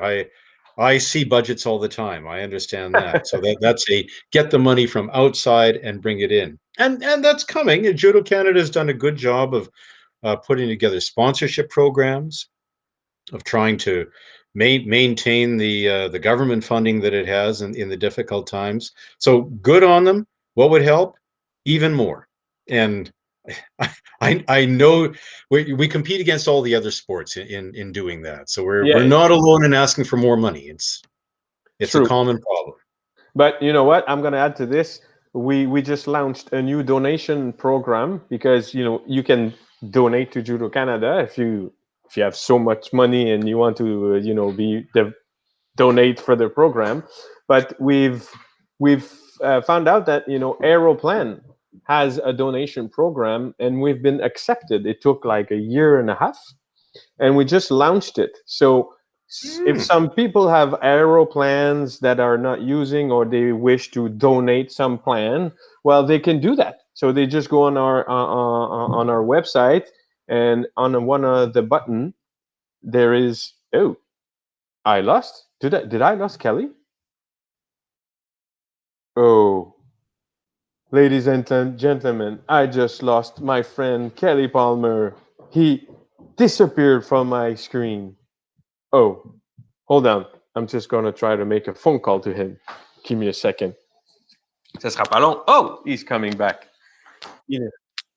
I see budgets all the time. I understand that. So that's a get the money from outside and bring it in. And that's coming. And Judo Canada has done a good job of putting together sponsorship programs, of trying to maintain the government funding that it has in the difficult times. So good on them. What would help? Even more. And I know we compete against all the other sports in doing that. So we're Yeah, not alone in asking for more money. It's a true. common problem. But you know what? I'm going to add to this. We just launched a new donation program, because you can donate to Judo Canada if you have so much money and you want to donate for the program. But we've found out that Aeroplan has a donation program, and we've been accepted. It took like a year and a half, and we just launched it. So If Hmm. some people have aeroplanes that are not using or they wish to donate some plan, well, they can do that. So they just go on our website, and on one of the button there is, oh, I lost. Did I lost Kelly? Oh, ladies and gentlemen, I just lost my friend Kelly Palmer. He disappeared from my screen. Oh, hold on. I'm just gonna try to make a phone call to him. Give me a second. Ça sera pas long. Oh, he's coming back. Yeah.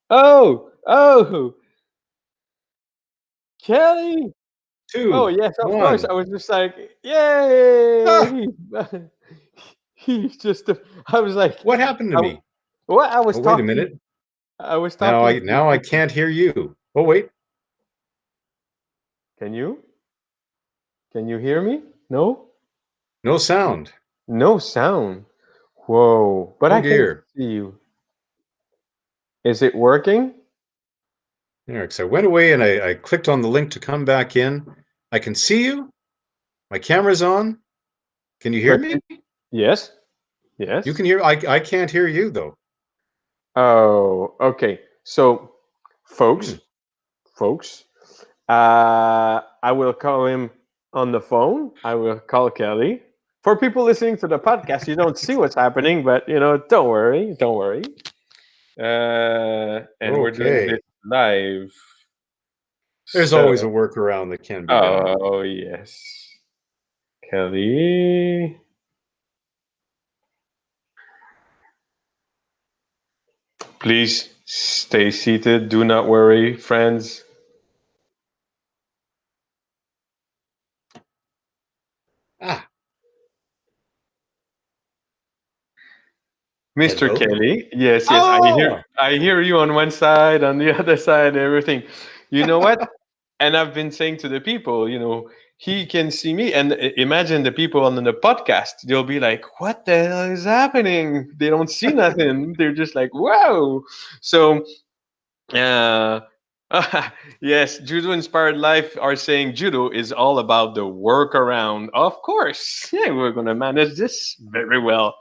Oh, Kelly. Oh, Two, yes, of course. one. I was just like, Ah, yay. He's just. I was like, what happened to I, me? what I was Oh, wait a talking. minute. I was Now talking I to now I people. can't hear you. Oh, wait. Can you? Can you hear me? No. No sound. No sound. Whoa. But Oh I can dear. see you. Is it working? There, so I went away and I clicked on the link to come back in. I can see you. My camera's on. Can you hear But me? yes, You yes. can hear. I can't hear you though. Oh, okay. So, folks, Hmm. folks, I will call him on the phone. I will call Kelly. For people listening to the podcast, you don't see what's happening, but don't worry, don't worry. And we're doing this Okay. live. There's So, always a workaround that can be done. oh yes, Kelly. Please stay seated. Do not worry, friends. Ah, Mr. hello. Kelly. Yes, yes. I hear Oh, I hear you on one side, on the other side, everything. You know what? And I've been saying to the people, he can see me. And imagine the people on the podcast, they'll be like, what the hell is happening? They don't see nothing. They're just like, wow. So uh yes, Judo Inspired Life are saying judo is all about the workaround. Of course. Yeah, we're gonna manage this very well.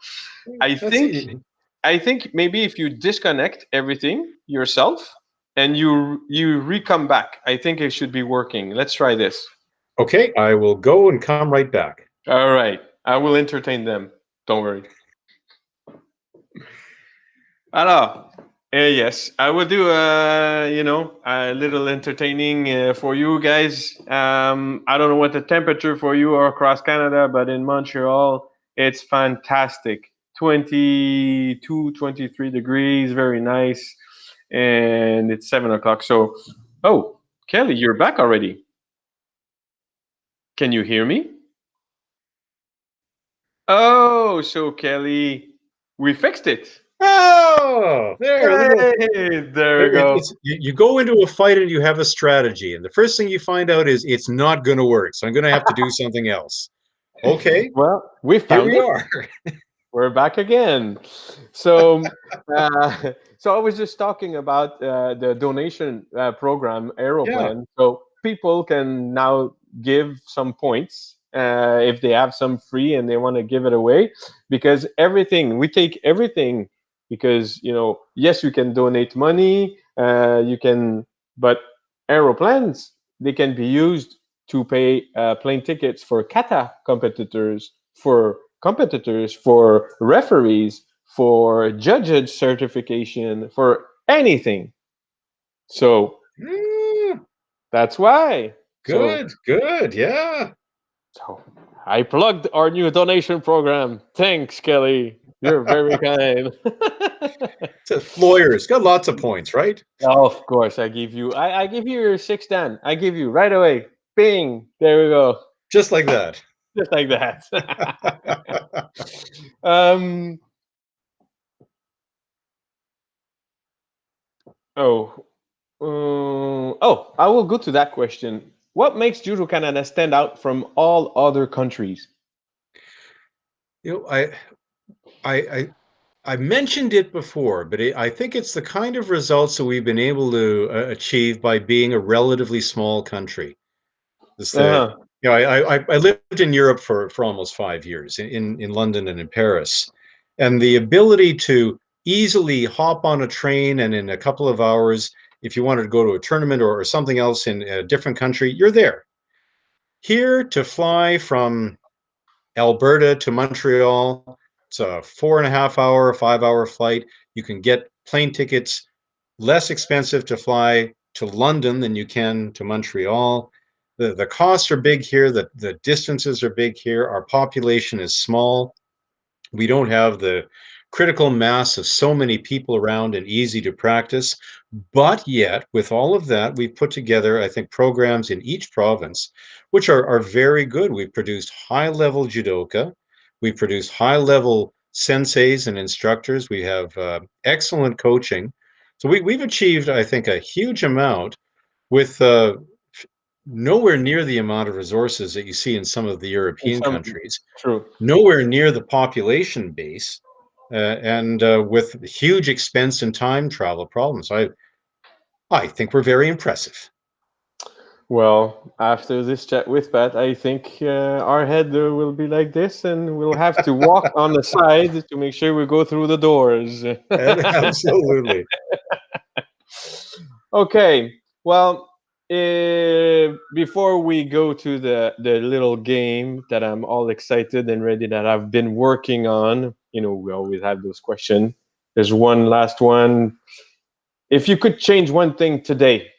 I that's think it. I think maybe if you disconnect everything yourself and you re-come back, I think it should be working. Let's try this. Okay, I will go and come right back. All right, I will entertain them. Don't worry. Alors, yes, I will do a little entertaining for you guys. I don't know what the temperature for you are across Canada, but in Montreal, it's fantastic. 22, 23 degrees, very nice. And it's 7 o'clock. So, oh, Kelly, you're back already. Can you hear me? Oh, so Kelly, we fixed it. Oh, there. Look at Hey, there we go. it's you go into a fight and you have a strategy, and the first thing you find out is it's not going to work. So I'm going to have to do something else. Okay, Well, we here found we it. are. We're back again. So, so I was just talking about the donation program, Yeah. Aeroplan. So people can now give some points if they have some free and they want to give it away. Because everything we take everything because yes, you can donate money, you can, but aeroplanes they can be used to pay plane tickets for kata competitors, for referees, for judges certification, for anything. So Mm, that's why. So good, good. Yeah. so I plugged our new donation program. Thanks, Kelly. You're very kind. Lawyers got lots of points, right? Of course, I give you your six Dan. I give you right away. Bing. There we go. Just like that. Just like that. um. Oh. I will go to that question. What makes Judo Canada stand out from all other countries? You know, I, I, I mentioned it before, but I think it's the kind of results that we've been able to achieve by being a relatively small country. It's the Uh-huh. You know, I lived in Europe for almost 5 years in London and in Paris, and the ability to easily hop on a train and in a couple of hours, if you wanted to go to a tournament or something else in a different country, you're there. Here to fly from Alberta to Montreal, it's a 4.5 hour, 5 hour flight. You can get plane tickets less expensive to fly to London than you can to Montreal. The costs are big here, the distances are big here. Our population is small. We don't have the critical mass of so many people around and easy to practice. But yet, with all of that, we've put together, I think, programs in each province, which are very good. We've produced high level judoka. We produce high level senseis and instructors. We have excellent coaching. So we've achieved, I think, a huge amount with nowhere near the amount of resources that you see in some of the And European some countries, true. nowhere near the population base, and with huge expense and time travel problems. I think we're very impressive. Well, after this chat with Pat, I think our head will be like this, and we'll have to walk on the side to make sure we go through the doors. Absolutely. Okay. Well, before we go to the little game that I'm all excited and ready that I've been working on, we always have those questions. There's one last one. If you could change one thing today,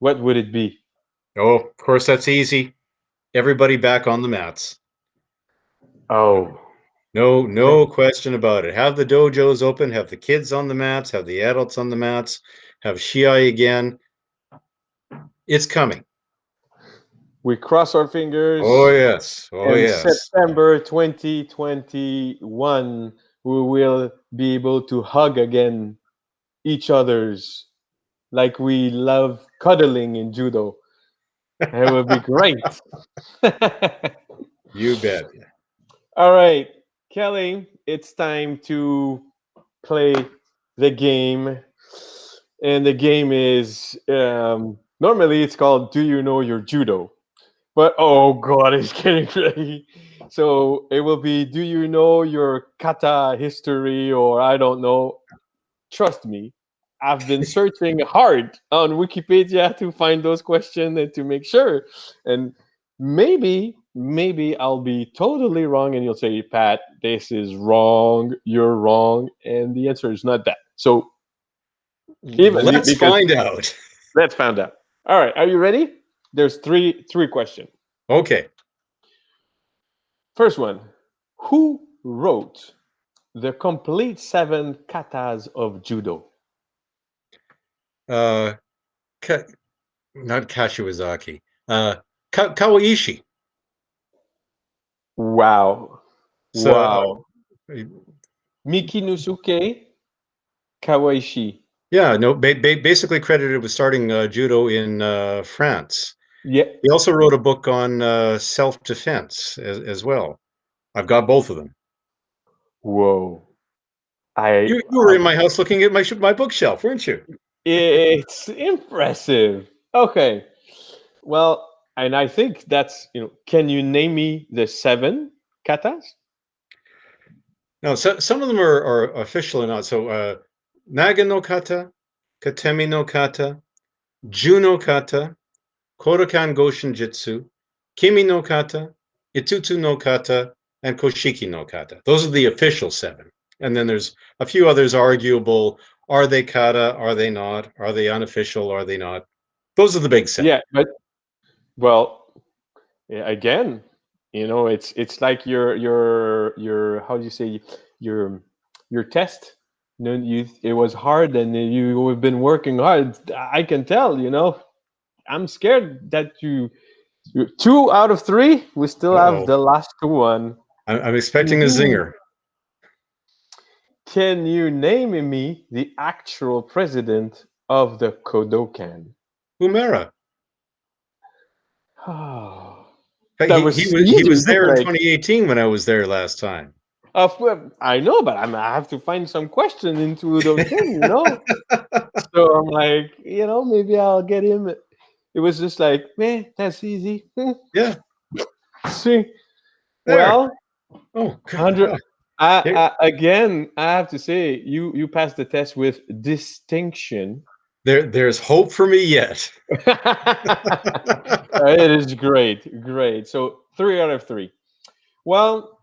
what would it be? Oh, of course, that's easy. Everybody back on the mats. Oh, No question about it. Have the dojos open, have the kids on the mats, have the adults on the mats, have Shiai again. It's coming. we cross our Oh, fingers. yes. Oh, In yes. September 2021, we will be able to hug again each other's like we love cuddling in judo. It will be great. You bet. All right, Kelly, it's time to play the game. And the game is normally it's called Do You Know Your Judo? But oh god, it's getting ready. So it will be Do You Know Your Kata history? Or I don't know. Trust me, I've been searching hard on Wikipedia to find those questions and to make sure. And maybe I'll be totally wrong, and you'll say, Pat, this is wrong. You're wrong, and the answer is not that. So even Let's because find out. let's find out. All right, are you ready? There's three questions. Okay. First one: Who wrote the complete seven katas of judo? Uh, Ka- Not Kashiwazaki. Kawaishi. Wow, So, wow. Mikinusuke Kawaishi. yeah, no, basically credited with starting judo in France. Yeah. He also wrote a book on self-defense as well. I've got both of them. Whoa. I. You were in my house looking at my bookshelf, weren't you? It's impressive. Okay. Well, and I think that's Can you name me the seven katas? No, so some of them are official or not. So, Naga no kata, Katemi no kata, Ju no kata, Kodokan Goshin Jitsu, Kimi no kata, Itsutsu no kata, and Koshiki no kata. Those are the official seven. And then there's a few others arguable. Are they kata? Are they not? Are they unofficial? Are they not? Those are the big seven. Yeah, but well, yeah, again, it's like your how do you say your your test. It was hard, and you have been working hard. I can tell. I'm scared that two out of three. We still have Uh-oh. the last one. I'm expecting a Mhm. zinger. Can you name me the actual president of the Kodokan? Umera. Oh, But that he, was he easy, was there in wasn't it? 2018 when I was there last time. I know, but I have to find some question into those things. So I'm like, maybe I'll get him. It was just like, man, that's easy. Yeah. See, There. well, Oh, good. 100. Oh, there, Again, I have to say, you passed the test with distinction. there's hope for me yet. It is great, great. So 3 out of 3. Well,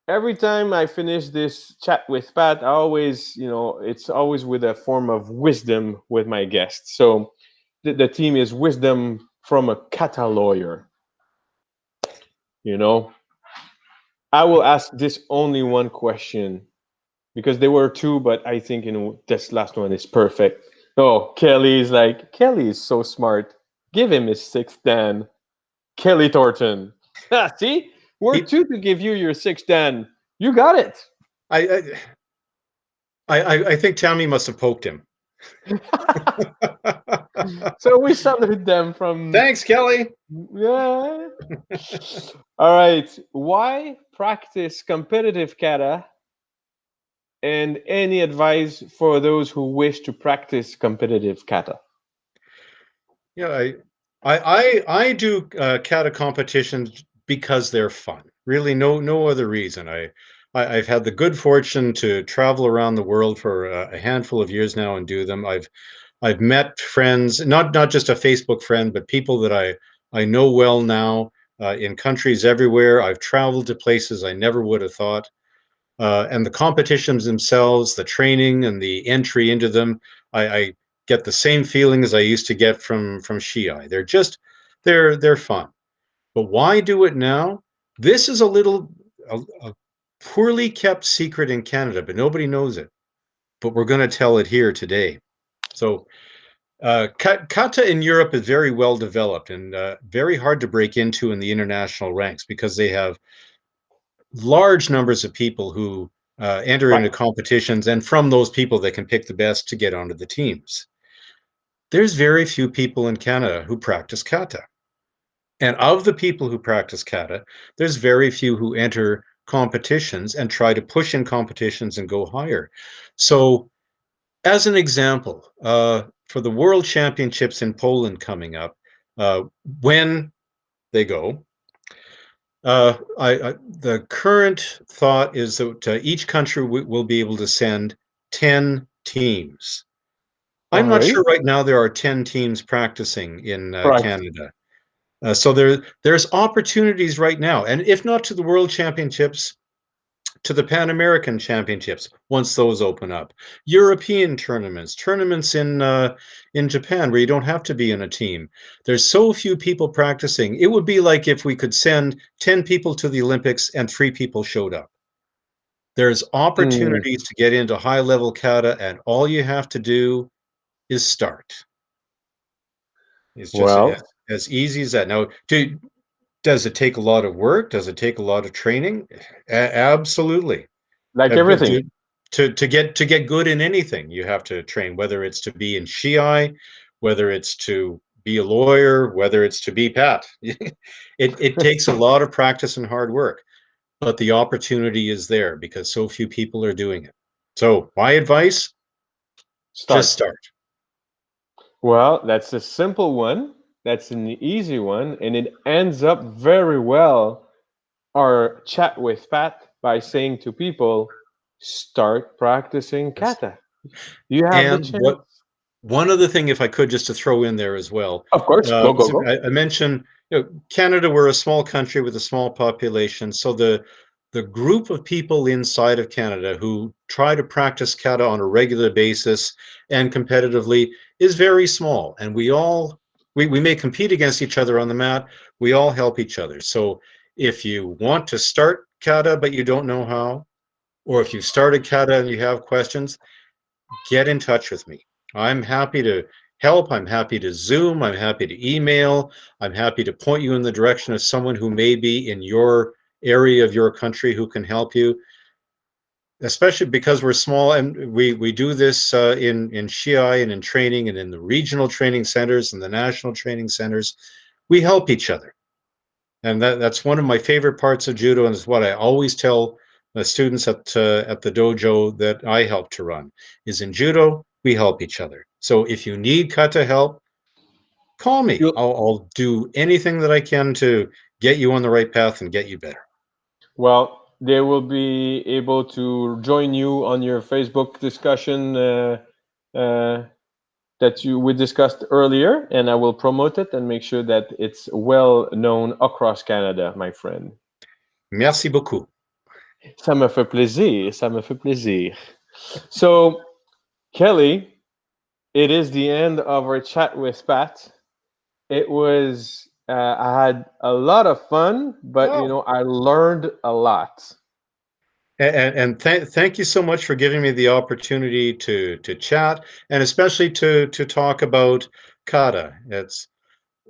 every time I finish this chat with Pat, I always, it's always with a form of wisdom with my guests. So the team is wisdom from a kata lawyer. You know, I will ask this only one question because there were two, but I think this last one is perfect. Oh, Kelly is so smart. Give him his sixth Dan. Kelly Thornton. See, we're He, two to give you your sixth Dan. You got it. I, I think Tammy must have poked him. So we salute them from. Thanks, Kelly. Yeah. All right. Why practice competitive kata, and any advice for those who wish to practice competitive kata? Yeah, I do kata competitions because they're fun. Really, no other reason. I've had the good fortune to travel around the world for a handful of years now and do them. I've met friends, not just a Facebook friend, but people that I know well now in countries everywhere. I've traveled to places I never would have thought. And the competitions themselves, the training and the entry into them, I get the same feeling as I used to get from Shiai. They're fun. But why do it now? This is a poorly kept secret in Canada, but nobody knows it. But we're going to tell it here today. So kata in Europe is very well developed and very hard to break into in the international ranks because they have large numbers of people who enter Right. into competitions, and from those people, they can pick the best to get onto the teams. There's very few people in Canada who practice kata. And of the people who practice kata, there's very few who enter competitions and try to push in competitions and go higher. So, as an example, for the World Championships in Poland coming up, uh, when they go, the current thought is that each country will be able to send 10 teams. All I'm not right. sure right now there are 10 teams practicing in Right. Canada. So there's opportunities right now, and if not to the World Championships, to the Pan American Championships once those open up, European tournaments, tournaments in Japan where you don't have to be in a team. There's so few people practicing. It would be like if we could send 10 people to the Olympics and 3 people showed up. There's Hmm. opportunities to get into high level kata, and all you have to do is start. It's just Well, as easy as that. Now, does it take a lot of work? Does it take a lot of training? Absolutely. like But everything. to get good in anything, you have to train. Whether it's to be in Shiai, whether it's to be a lawyer, whether it's to be Pat. It takes a lot of practice and hard work, but the opportunity is there because so few people are doing it. So my advice: just Start. start. Well, that's a simple one. That's an easy one, and it ends up very well our chat with Pat by saying to people, start practicing Yes. kata. You have the And chance. what one other thing, if I could, just to throw in there as well. Of course, go, go, So go. I mentioned, Canada. We're a small country with a small population, so the group of people inside of Canada who try to practice kata on a regular basis and competitively is very small, and we may compete against each other on the mat. We all help each other. So if you want to start kata but you don't know how, or if you've started kata and you have questions, get in touch with me. I'm happy to help. I'm happy to Zoom. I'm happy to email. I'm happy to point you in the direction of someone who may be in your area of your country who can help you, especially because we're small and we do this in Shiai and in training and in the regional training centers and the national training centers. We help each other. And that's one of my favorite parts of judo, and is what I always tell the students at the dojo that I help to run. Is in judo we help each other. So if you need kata help, call me. You'll I'll do anything that I can to get you on the right path and get you better. Well, they will be able to join you on your Facebook discussion uh, that we discussed earlier, and I will promote it and make sure that it's well known across Canada, my friend. Merci beaucoup. Ça me fait plaisir. Ça me fait plaisir. So, Kelly, it is the end of our chat with Pat. It was I had a lot of fun, but Oh. I learned a lot. And thank you so much for giving me the opportunity to chat, and especially to talk about kata. It's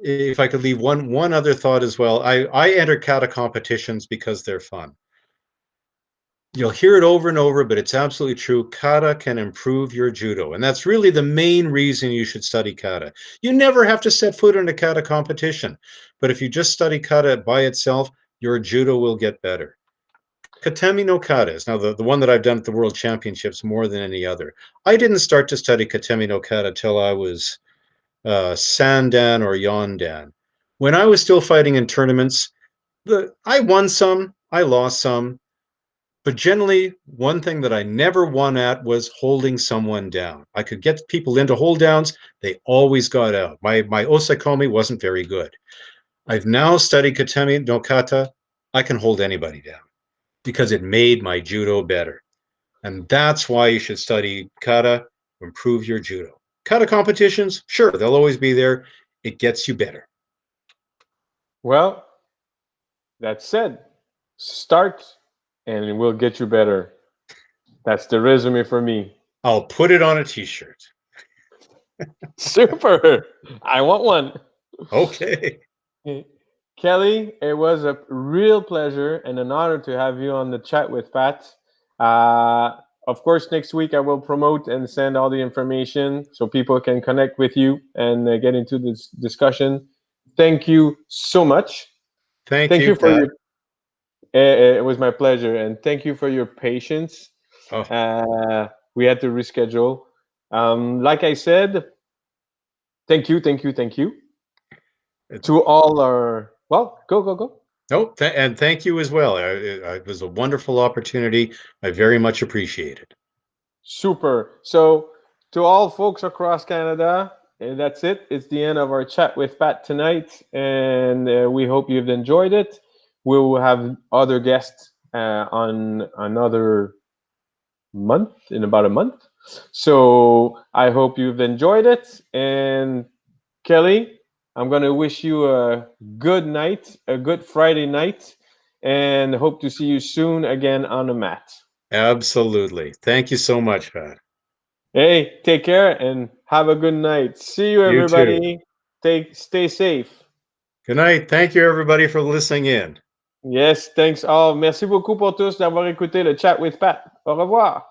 if I could leave one other thought as well. I enter kata competitions because they're fun. You'll hear it over and over, but it's absolutely true. Kata can improve your judo, and that's really the main reason you should study kata. You never have to set foot in a kata competition, but if you just study kata by itself, your judo will get better. Katemi no kata is now the one that I've done at the World Championships more than any other. I didn't start to study Katemi no kata till I was Sandan or Yondan. When I was still fighting in tournaments, I won some, I lost some, but generally, one thing that I never won at was holding someone down. I could get people into hold downs, they always got out. My osaikomi wasn't very good. I've now studied Katemi no kata. I can hold anybody down because it made my judo better. And that's why you should study kata to improve your judo. Kata competitions, sure, they'll always be there. It gets you better. Well, that said, start and it will get you better. That's the resume for me. I'll put it on a t-shirt. Super. I want one. Okay. Kelly, it was a real pleasure and an honor to have you on the chat with Pat. Uh, of course, next week I will promote and send all the information so people can connect with you and get into this discussion. Thank you so much. Thank Thank you, you for Pat. your. It was my pleasure, and thank you for your patience. Oh, We had to reschedule. Like I said, thank you it, to all our. Well, go. no, and thank you as well. It was a wonderful opportunity. I very much appreciate it. Super. So, to all folks across Canada, and that's it. It's the end of our chat with Pat tonight, and we hope you've enjoyed it. We will have other guests on another month, in about a month. So, I hope you've enjoyed it. And, Kelly, I'm going to wish you a good night, a good Friday night, and hope to see you soon again on the mat. Absolutely. Thank you so much, Pat. Hey, take care and have a good night. See you, You too. everybody. Stay safe. Good night. Thank you, everybody, for listening in. Yes, thanks all. Merci beaucoup pour tous d'avoir écouté le chat with Pat. Au revoir.